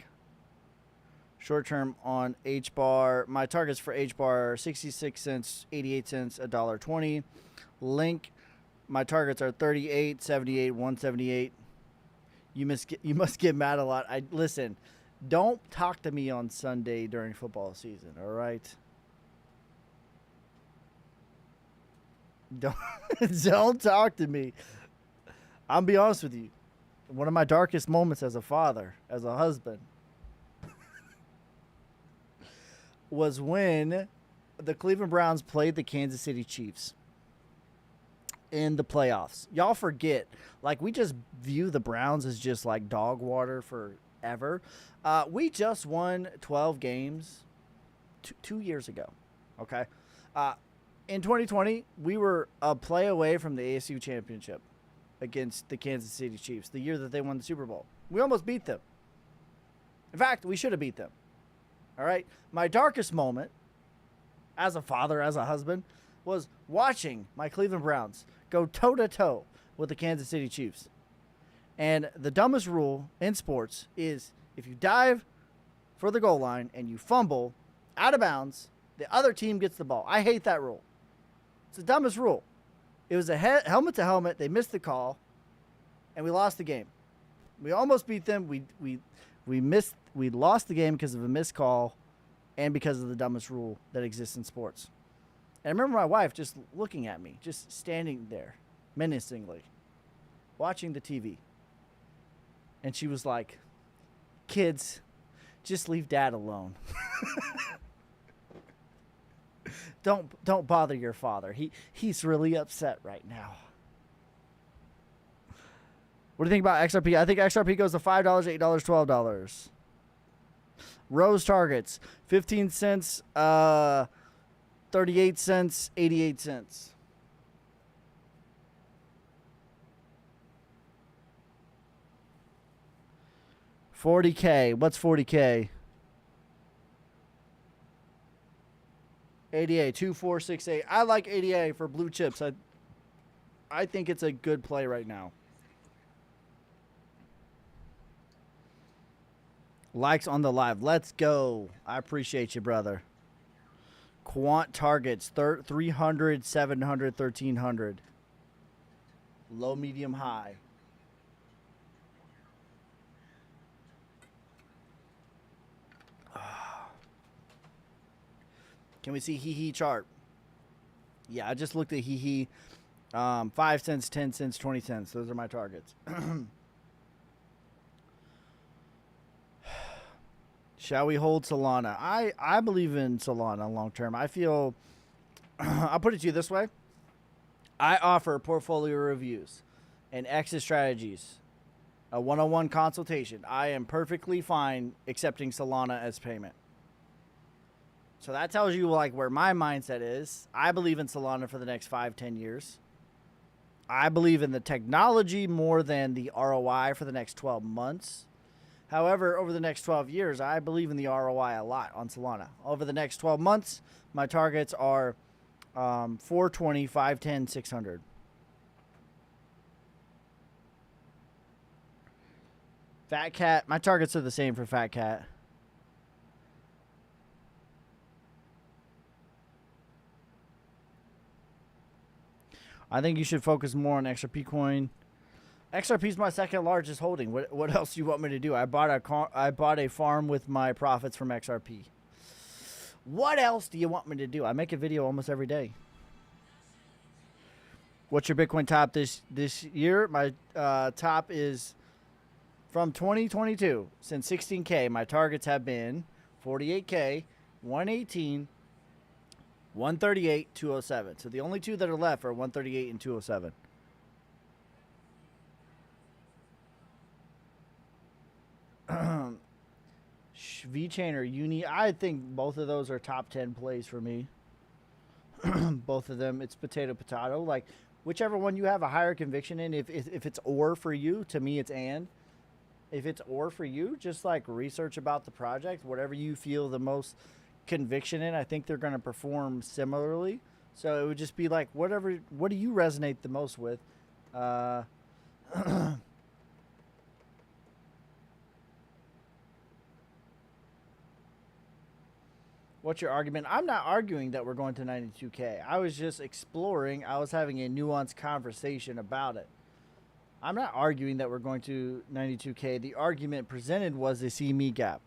Short term on H bar. My targets for H bar are 66 cents, 88 cents, $1.20. Link. My targets are 38, 78, 178. You must get mad a lot. Listen. Don't talk to me on Sunday during football season. All right. Don't talk to me. I'll be honest with you. One of my darkest moments as a father, as a husband, was when the Cleveland Browns played the Kansas City Chiefs in the playoffs. Y'all forget, like, we just view the Browns as just like dog water forever. We just won 12 games 2 years ago. Okay. In 2020, we were a play away from the ASU championship against the Kansas City Chiefs, the year that they won the Super Bowl. We almost beat them. In fact, we should have beat them. All right? My darkest moment as a father, as a husband, was watching my Cleveland Browns go toe-to-toe with the Kansas City Chiefs. And the dumbest rule in sports is if you dive for the goal line and you fumble out of bounds, the other team gets the ball. I hate that rule. It's the dumbest rule. It was a helmet to helmet. They missed the call, and we lost the game. We almost beat them. We lost the game because of a missed call and because of the dumbest rule that exists in sports. And I remember my wife just looking at me, just standing there menacingly, watching the TV. And she was like, "Kids, just leave Dad alone." Don't bother your father. He's really upset right now. What do you think about XRP? I think XRP goes to $5, $8, $12. Rose targets 15 cents, 38 cents, 88 cents. $40K. What's $40K? ADA 2468. I like ADA for blue chips. I think it's a good play right now. Likes on the live. Let's go. I appreciate you, brother. Quant targets 300, 700, 1300. Low, medium, high. Can we see hee chart? Yeah, I just looked at hee. 5 cents, 10 cents, 20 cents. Those are my targets. Shall we hold Solana? I believe in Solana long term. I feel, I'll put it to you this way. I offer portfolio reviews and exit strategies, a one-on-one consultation. I am perfectly fine accepting Solana as payment. So that tells you like where my mindset is. I believe in Solana for the next 5-10 years. I believe in the technology more than the ROI for the next 12 months. However, over the next 12 years, I believe in the ROI a lot on Solana. Over the next 12 months, my targets are 420, 510, 600. Fat Cat, my targets are the same for Fat Cat. I think you should focus more on XRP coin. XRP is my second largest holding. What else do you want me to do? I bought a farm with my profits from XRP. What else do you want me to do? I make a video almost every day. What's your Bitcoin top this year? My top is from 2022. Since 16K, my targets have been 48K, 118, 138, 207. So the only two that are left are 138 and 207. VChain or Uni, I think both of those are top 10 plays for me. Both of them, it's potato. Like whichever one you have a higher conviction in. If it's or for you, to me it's and. If it's or for you, just like research about the project, whatever you feel the most conviction in. I think they're going to perform similarly. So it would just be like what do you resonate the most with? What's your argument? I'm not arguing that we're going to 92K. I was just exploring. I was having a nuanced conversation about it. I'm not arguing that we're going to 92K. The argument presented was the CME gap.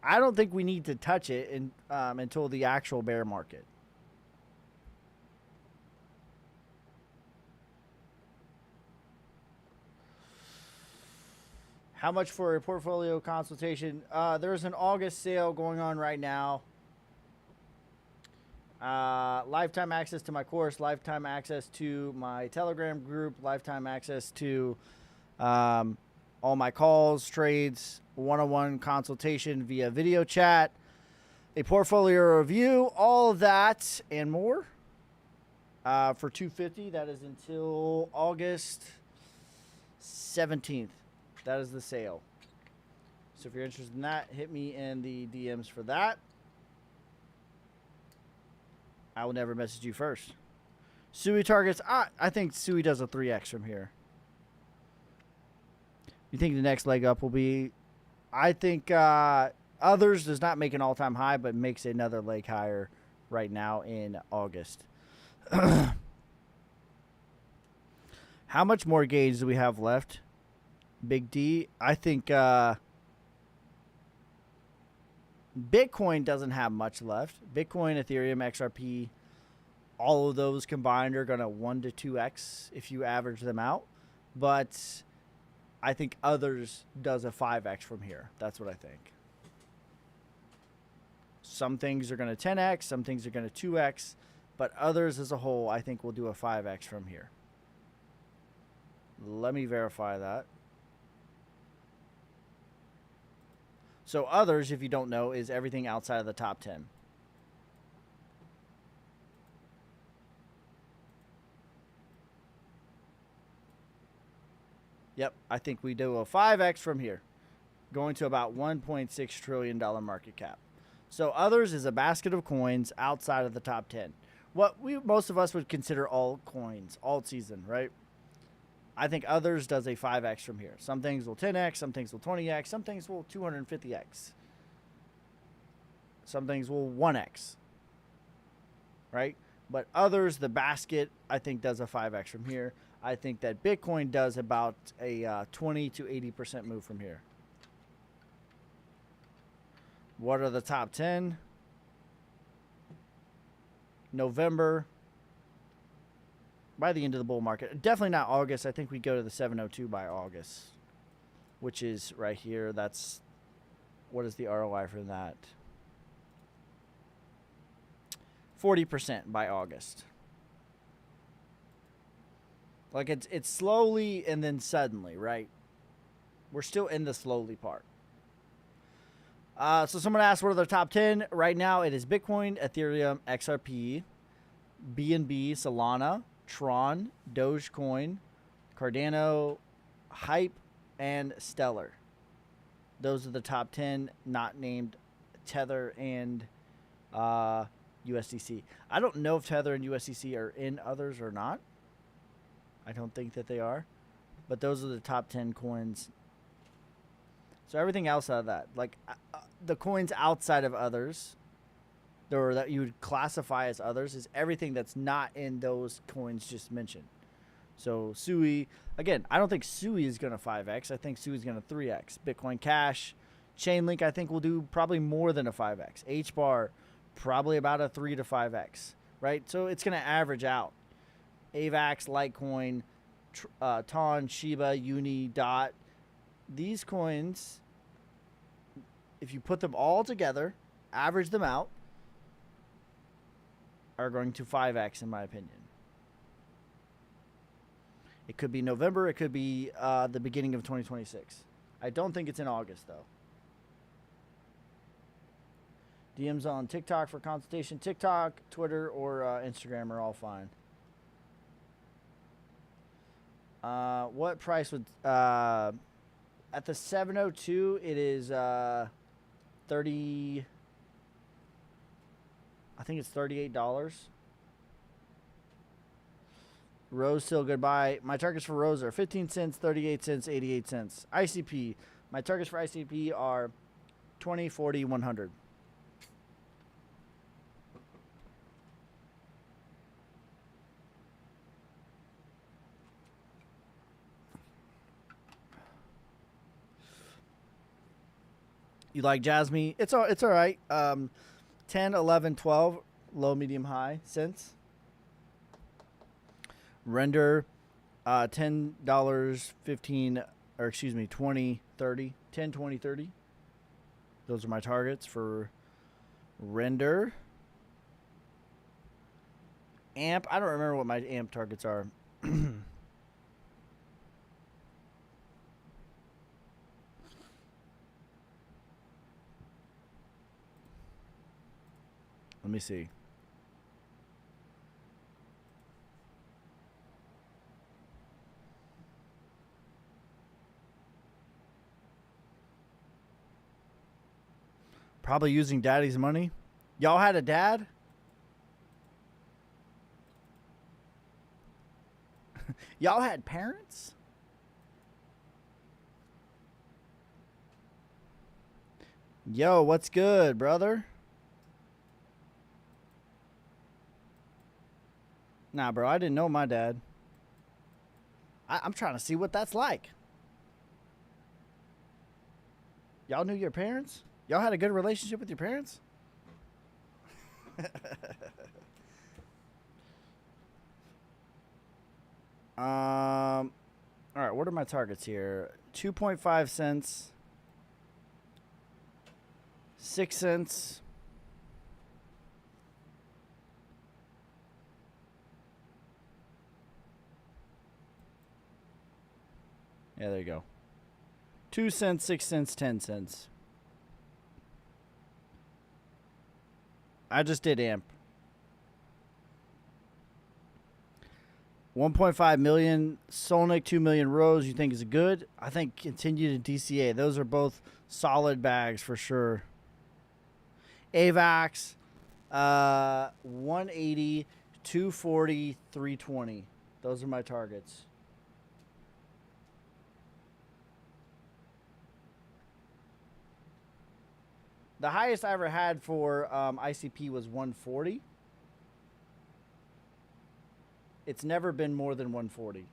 I don't think we need to touch it until the actual bear market. How much for a portfolio consultation? There's an August sale going on right now. Lifetime access to my course, lifetime access to my Telegram group, lifetime access to all my calls, trades, one-on-one consultation via video chat, a portfolio review, all of that and more for $250. That is until August 17th. That is the sale. So if you're interested in that, hit me in the DMs for that. I will never message you first. Sui targets. I think Sui does a 3x from here. You think the next leg up will be? I think others does not make an all-time high, but makes another leg higher right now in August. How much more gauge do we have left? Big D. I think Bitcoin doesn't have much left. Bitcoin, Ethereum, XRP, all of those combined are going to 1 to 2x if you average them out. But I think others does a 5x from here. That's what I think. Some things are going to 10x, some things are going to 2x, but others as a whole I think will do a 5x from here. Let me verify that. So others, if you don't know, is everything outside of the top 10. Yep, I think we do a 5x from here, going to about $1.6 trillion market cap. So others is a basket of coins outside of the top 10. What most of us would consider altcoins, alt season, right? I think others does a 5x from here. Some things will 10x, some things will 20x, some things will 250x. Some things will 1x, right? But others, the basket, I think does a 5x from here. I think that Bitcoin does about a 20 to 80% move from here. What are the top 10? November. By the end of the bull market. Definitely not August. I think we go to the 702 by August, which is right here. That's, what is the ROI for that? 40% by August. Like it's slowly and then suddenly, right? We're still in the slowly part. So someone asked what are the top 10? Right now it is Bitcoin, Ethereum, XRP, BNB, Solana, Tron, Dogecoin, Cardano, Hype, and Stellar. Those are the top 10, not named Tether and USDC. I don't know if Tether and USDC are in others or not. I don't think that they are. But those are the top 10 coins. So everything else out of that, like the coins outside of others, or that you would classify as others, is everything that's not in those coins just mentioned. So SUI, again, I don't think SUI is going to 5x. I think SUI is going to 3x. Bitcoin Cash, Chainlink, I think will do probably more than a 5x. HBAR, probably about a 3 to 5x, right? So it's going to average out. AVAX, Litecoin, TON, Shiba, Uni, DOT. These coins, if you put them all together, average them out, are going to 5x in my opinion. It could be November. It could be the beginning of 2026. I don't think it's in August, though. DMs on TikTok for consultation. TikTok, Twitter, or Instagram are all fine. What price would... at the 702, it is 30... I think it's $38. Rose still goodbye. My targets for Rose are 15 cents, 38 cents, 88 cents. ICP. My targets for ICP are 20, 40, 100. You like Jasmine? It's all right. 10, 11, 12, low, medium, high cents. Render, $10, 15, or excuse me, 20, 30, 10, 20, 30. Those are my targets for Render. AMP, I don't remember what my AMP targets are. Let me see. Probably using daddy's money. Y'all had a dad? Y'all had parents? Yo, what's good, brother? Nah, bro, I didn't know my dad. I'm trying to see what that's like. Y'all knew your parents? Y'all had a good relationship with your parents? All right, what are my targets here? 2.5 cents. 6 cents. Yeah, there you go. 2 cents, 6 cents, 10 cents. I just did AMP. 1.5 million Solnick, 2 million Rose. You think is good? I think continue to DCA. Those are both solid bags for sure. AVAX, 180, 240, 320. Those are my targets. The highest I ever had for ICP was 140. It's never been more than 140.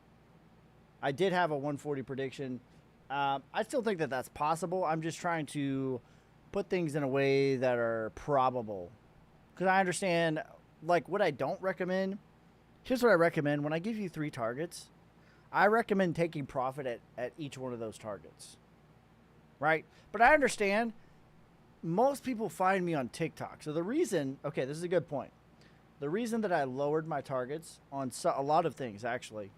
I did have a 140 prediction. I still think that that's possible. I'm just trying to put things in a way that are probable. Because I understand, like, what I don't recommend. Here's what I recommend. When I give you 3 targets, I recommend taking profit at each one of those targets. Right? But I understand most people find me on TikTok. So the reason, okay, this is a good point. The reason that I lowered my targets on a lot of things, actually,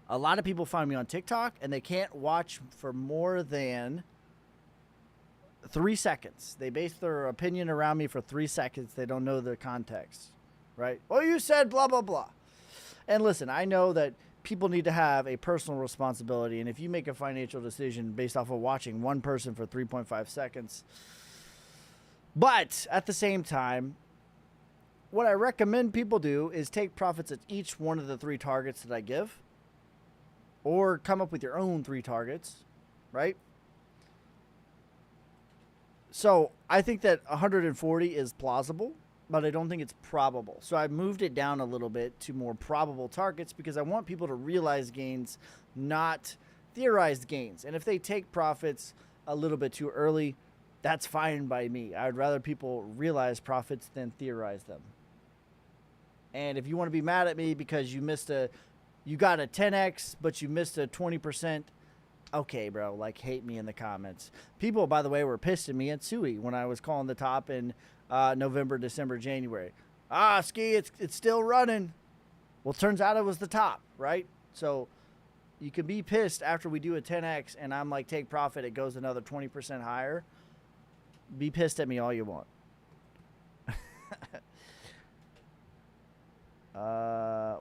a lot of people find me on TikTok and they can't watch for more than 3 seconds. They base their opinion around me for 3 seconds. They don't know the context, right? Well, you said blah, blah, blah. And listen, I know that people need to have a personal responsibility. And if you make a financial decision based off of watching one person for 3.5 seconds, but at the same time, what I recommend people do is take profits at each one of the 3 targets that I give, or come up with your own 3 targets, right? So I think that 140 is plausible, but I don't think it's probable. So I moved it down a little bit to more probable targets because I want people to realize gains, not theorized gains. And if they take profits a little bit too early, that's fine by me. I would rather people realize profits than theorize them. And if you want to be mad at me because you got a 10x, but you missed a 20%, okay, bro, like, hate me in the comments. People, by the way, were pissed at me at Sui when I was calling the top in November, December, January. Ski, it's still running. Well, turns out it was the top, right? So you can be pissed after we do a 10x and I'm like, take profit, it goes another 20% higher. Be pissed at me all you want.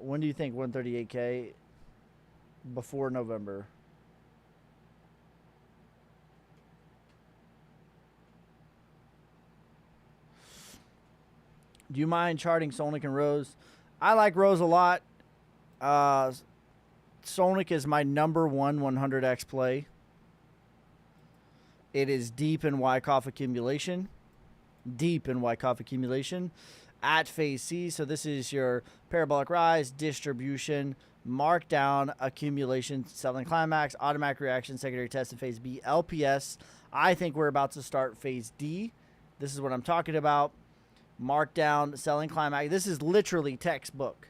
When do you think 138K? Before November. Do you mind charting Solnic and Rose? I like Rose a lot. Solnic is my number 1 100x play. It is deep in Wyckoff accumulation. Deep in Wyckoff accumulation at phase C. So this is your parabolic rise, distribution, markdown, accumulation, selling climax, automatic reaction, secondary test in phase B, LPS. I think we're about to start phase D. This is what I'm talking about. Markdown, selling climax. This is literally textbook.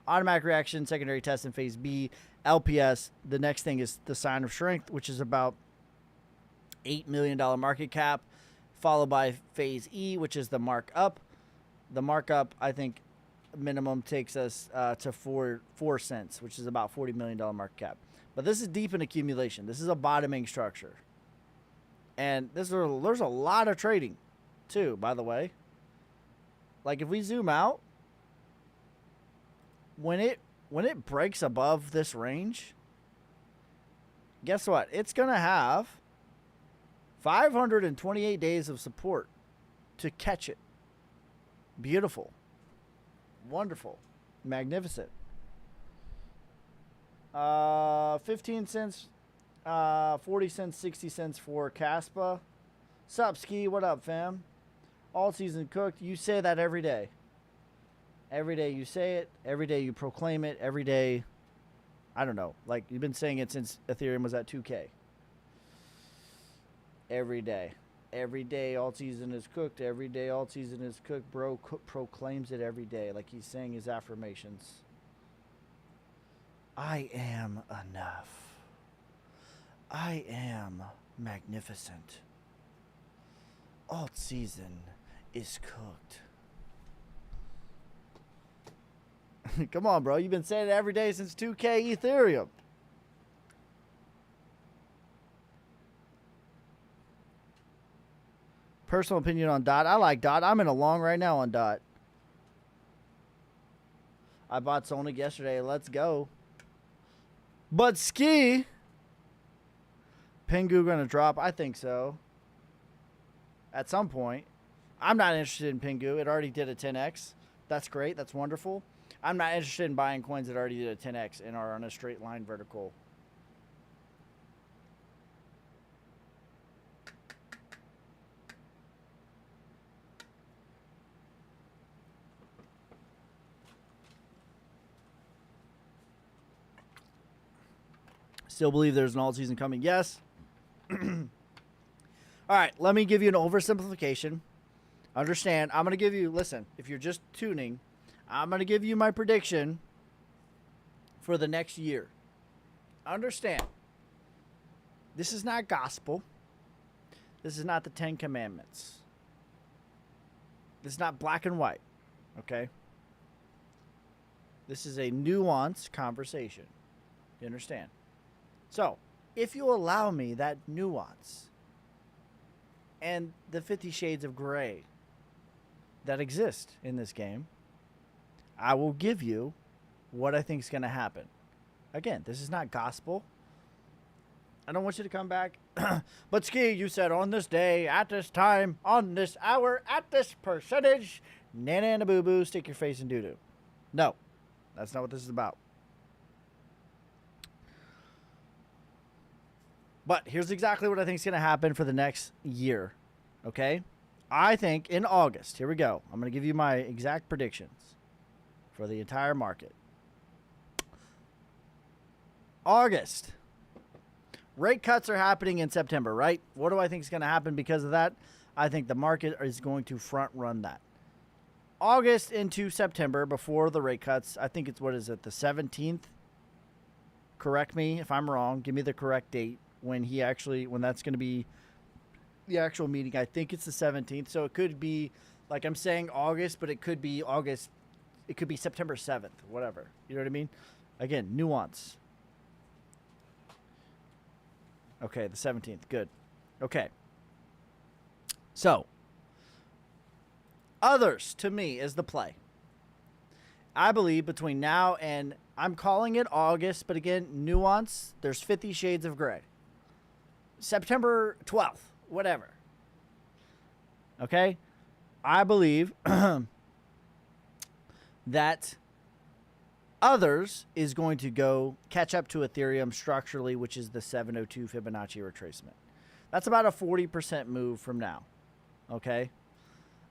Automatic reaction, secondary test in phase B, LPS. The next thing is the sign of strength, which is about $8 million market cap, followed by phase E, which is the markup. The markup, I think, minimum takes us to 4 cents, which is about $40 million market cap. But this is deep in accumulation. This is a bottoming structure. And there's a lot of trading, too, by the way. Like, if we zoom out, when it breaks above this range, guess what? It's going to have 528 days of support to catch it. Beautiful. Wonderful. Magnificent. 15 cents, 40 cents, 60 cents for Caspa. Sup, Ski? What up, fam? All season cooked. You say that every day. Every day you say it. Every day you proclaim it. Every day, I don't know. Like, you've been saying it since Ethereum was at 2K. Every day. Every day all season is cooked. Every day all season is cooked. Bro proclaims it every day. Like he's saying his affirmations. I am enough. I am magnificent. Alt season is cooked. Come on, bro. You've been saying it every day since 2K Ethereum. Personal opinion on DOT. I like DOT. I'm in a long right now on DOT. I bought Sonic yesterday. Let's go. But Ski. Pengu going to drop? I think so. at some point. I'm not interested in Pingu. It already did a 10x. That's great. That's wonderful. I'm not interested in buying coins that already did a 10x and are on a straight line vertical. Still believe there's an alt season coming. Yes. All right, let me give you an oversimplification. Understand, I'm going to give you, listen, if you're just tuning, I'm going to give you my prediction for the next year. Understand, this is not gospel. This is not the 10 Commandments. This is not black and white, okay? This is a nuanced conversation. You understand? So, if you allow me that nuance and the 50 shades of gray that exist in this game, I will give you what I think is going to happen. Again, this is not gospel. I don't want you to come back. But Ski, you said on this day, at this time, on this hour, at this percentage, nana and a boo-boo, stick your face in doo-doo. No, that's not what this is about. But here's exactly what I think is going to happen for the next year, okay? I think in August, here we go. I'm going to give you my exact predictions for the entire market. August. Rate cuts are happening in September, right? What do I think is going to happen because of that? I think the market is going to front run that. August into September before the rate cuts, I think it's, what is it, the 17th? Correct me if I'm wrong. Give me the correct date when that's going to be the actual meeting. I think it's the 17th. So it could be, like I'm saying August, but it could be August. It could be September 7th, whatever. You know what I mean? Again, nuance. Okay, the 17th. Good. Okay. So, others, to me, is the play. I believe between now and, I'm calling it August, but again, nuance, there's 50 shades of gray. September 12th, whatever. Okay? I believe that others is going to go catch up to Ethereum structurally, which is the 702 Fibonacci retracement. That's about a 40% move from now. Okay?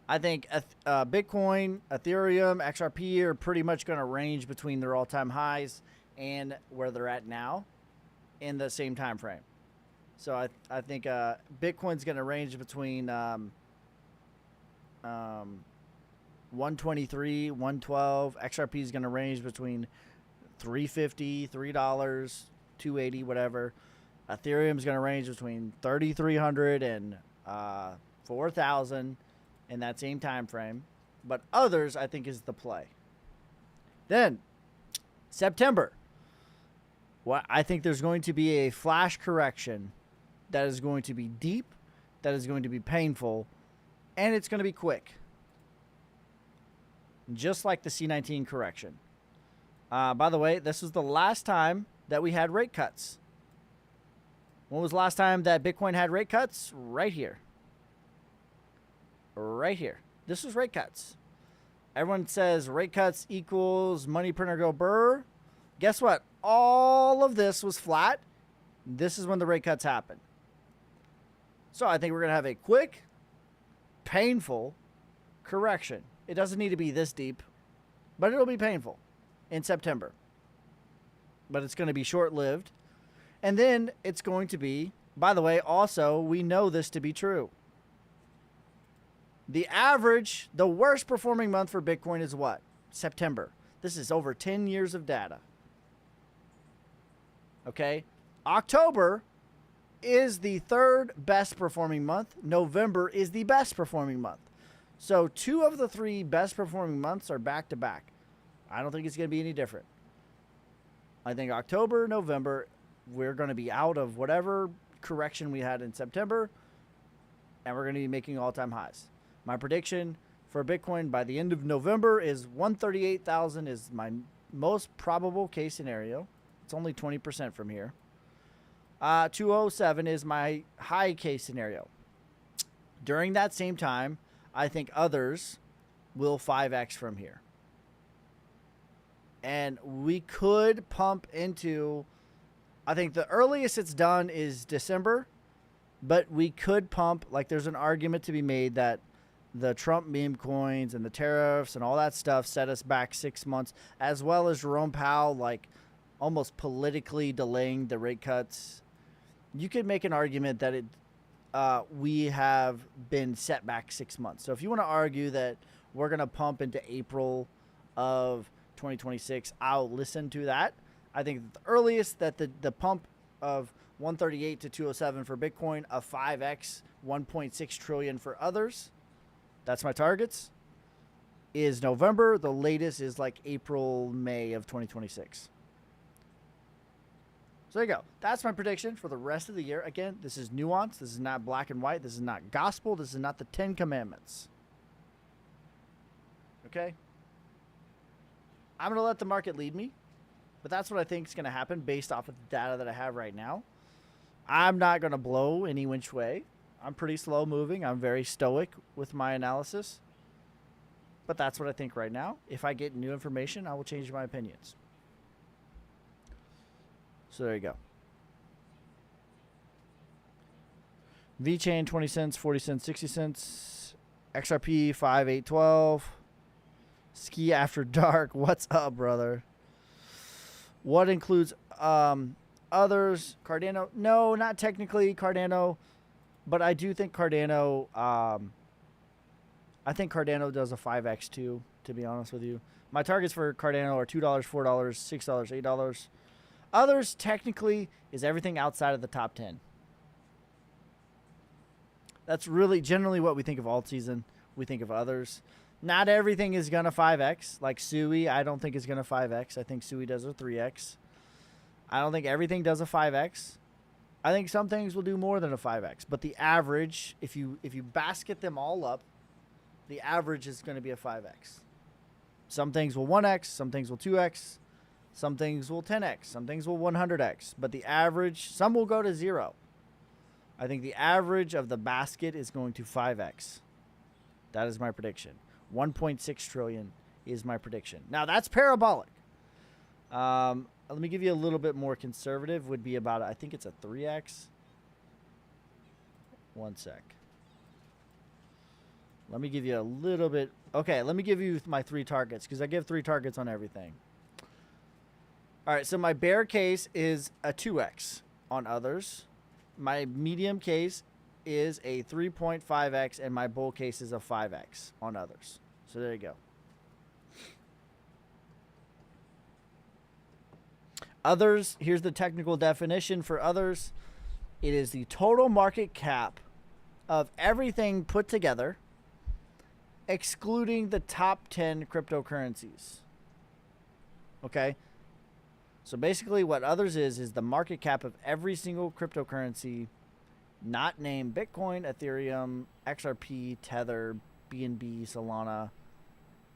I think Bitcoin, Ethereum, XRP are pretty much going to range between their all-time highs and where they're at now in the same time frame. So I think Bitcoin's going to range between 123, 112. XRP is going to range between $3.50, $3, 280, whatever. Ethereum is going to range between 3,300 and 4,000 in that same time frame. But others, I think, is the play. Then September. Well, I think there's going to be a flash correction that is going to be deep, that is going to be painful, and it's going to be quick. Just like the C19 correction. By the way, this was the last time that we had rate cuts. When was the last time that Bitcoin had rate cuts? Right here. Right here. This was rate cuts. Everyone says rate cuts equals money printer go burr. Guess what? All of this was flat. This is when the rate cuts happen. So I think we're going to have a quick, painful correction. It doesn't need to be this deep, but it'll be painful in September. But it's going to be short-lived. And then it's going to be, by the way, also, we know this to be true. The average, the worst performing month for Bitcoin is what? September. This is over 10 years of data. Okay? October is the third best performing month. November is the best performing month. So 2 of the 3 best performing months are back to back. I don't think it's going to be any different. I think October, November, we're going to be out of whatever correction we had in September, and we're going to be making all-time highs. My prediction for Bitcoin by the end of November is 138,000 is my most probable case scenario. It's only 20% from here. 207 is my high case scenario. During that same time, I think others will 5x from here. And we could pump into, I think the earliest it's done is December, but we could pump, like there's an argument to be made that the Trump meme coins and the tariffs and all that stuff set us back 6 months, as well as Jerome Powell, like almost politically delaying the rate cuts. You could make an argument that we have been set back 6 months. So if you want to argue that we're going to pump into April of 2026, I'll listen to that. I think the earliest that the pump of 138 to 207 for Bitcoin, a 5x, 1.6 trillion for others, that's my targets, is November. The latest is like April, May of 2026. So there you go. That's my prediction for the rest of the year. Again, this is nuance. This is not black and white. This is not gospel. This is not the 10 Commandments. Okay? I'm going to let the market lead me, but that's what I think is going to happen based off of the data that I have right now. I'm not going to blow any which way. I'm pretty slow moving. I'm very stoic with my analysis, but that's what I think right now. If I get new information, I will change my opinions. So there you go. VeChain 20 cents, 40 cents, 60 cents. XRP 5, 8, 12. Ski After Dark. What's up, brother? What includes others? Cardano? No, not technically Cardano, but I do think Cardano. I think Cardano does a 5x too. To be honest with you, my targets for Cardano are $2, $4, $6, $8. Others technically is everything outside of the top 10. That's really generally what we think of alt season. We think of others. Not everything is going to 5x. Like Sui, I don't think is going to 5x. I think Sui does a 3x. I don't think everything does a 5x. I think some things will do more than a 5x. But the average, if you basket them all up, the average is going to be a 5x. Some things will 1x. Some things will 2x. Some things will 10x, some things will 100x, but the average, some will go to 0. I think the average of the basket is going to 5x. That is my prediction. 1.6 trillion is my prediction. Now, that's parabolic. Let me give you a little bit more conservative, would be about, I think it's a 3x. One sec. Let me give you a little bit. Okay, let me give you my 3 targets, because I give 3 targets on everything. All right, so my bear case is a 2x on others. My medium case is a 3.5x, and my bull case is a 5x on others. So there you go. Others, here's the technical definition for others. It is the total market cap of everything put together, excluding the top 10 cryptocurrencies. Okay? So basically what others is the market cap of every single cryptocurrency not named Bitcoin, Ethereum, XRP, Tether, BNB, Solana,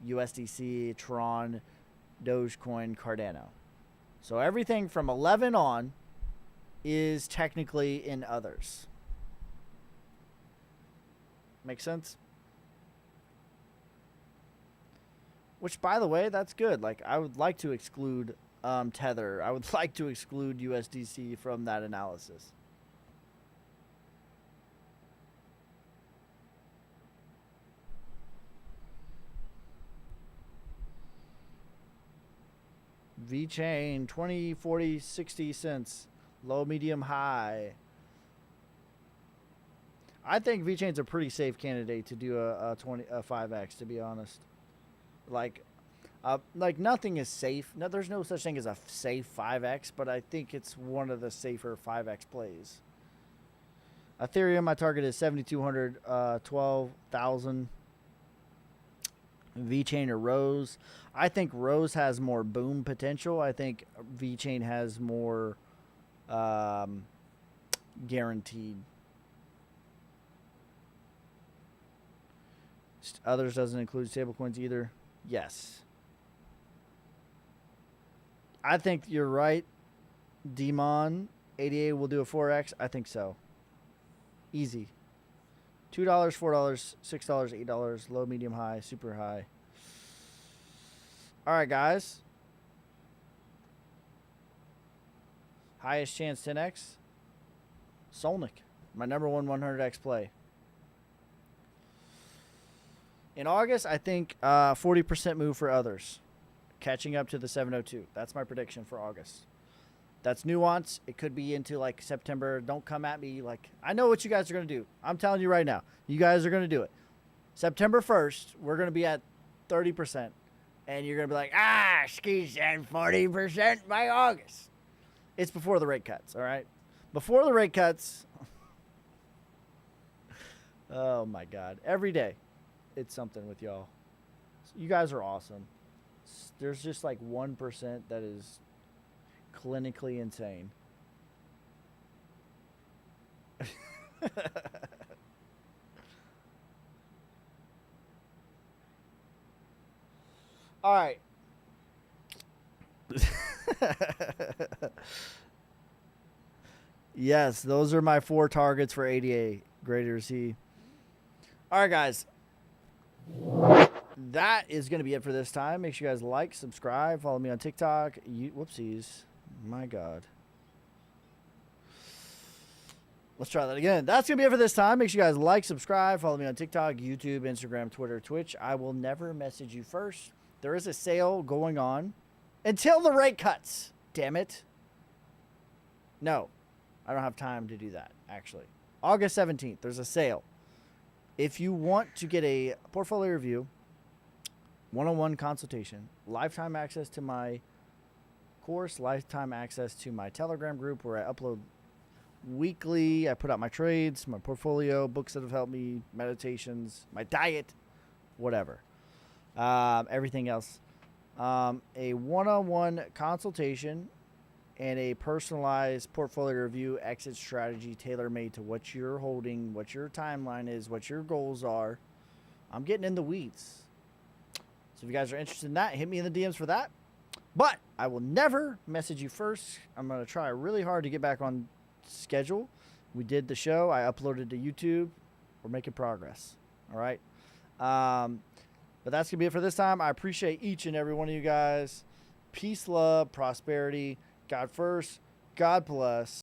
USDC, Tron, Dogecoin, Cardano. So everything from 11 on is technically in others. Make sense? Which, by the way, that's good. Like, I would like to exclude Tether. I would like to exclude USDC from that analysis. VeChain 20, 40, 60 cents. Low, medium, high. I think VeChain's a pretty safe candidate to do a 5x, to be honest. Like nothing is safe. No, there's no such thing as a safe 5x, but I think it's one of the safer 5x plays. Ethereum, my target is 7,200, 12,000. VeChain or Rose. I think Rose has more boom potential. I think VeChain has more guaranteed. Others doesn't include stablecoins either. Yes. I think you're right. Demon 88 will do a 4x. I think so. Easy. $2, $4, $6, $8, low, medium, high, super high. All right, guys. Highest chance 10x. Solnick, my number one 100x play. In August, I think 40% move for others, catching up to the 702. That's my prediction for August. That's nuance. It could be into like September. Don't come at me like I know what you guys are going to do. I'm telling you right now. You guys are going to do it. September 1st, we're going to be at 30%. And you're going to be like, Ski said 40% by August. It's before the rate cuts, all right? Before the rate cuts. Oh, my God. Every day, it's something with y'all. You guys are awesome. There's just like 1% that is clinically insane. All right. Yes, those are my 4 targets for ADA. Greater C. All right, guys. That is going to be it for this time. Make sure you guys like, subscribe, follow me on TikTok. Whoopsies. My God. Let's try that again. That's going to be it for this time. Make sure you guys like, subscribe, follow me on TikTok, YouTube, Instagram, Twitter, Twitch. I will never message you first. There is a sale going on until the rate cuts. Damn it. No, I don't have time to do that, actually. August 17th, there's a sale. If you want to get a portfolio review, one-on-one consultation, lifetime access to my course, lifetime access to my Telegram group where I upload weekly, I put out my trades, my portfolio, books that have helped me, meditations, my diet, whatever. Everything else. A one-on-one consultation and a personalized portfolio review exit strategy tailor-made to what you're holding, what your timeline is, what your goals are. I'm getting in the weeds. So if you guys are interested in that, hit me in the DMs for that. But I will never message you first. I'm going to try really hard to get back on schedule. We did the show. I uploaded to YouTube. We're making progress. All right. But that's going to be it for this time. I appreciate each and every one of you guys. Peace, love, prosperity. God first. God bless.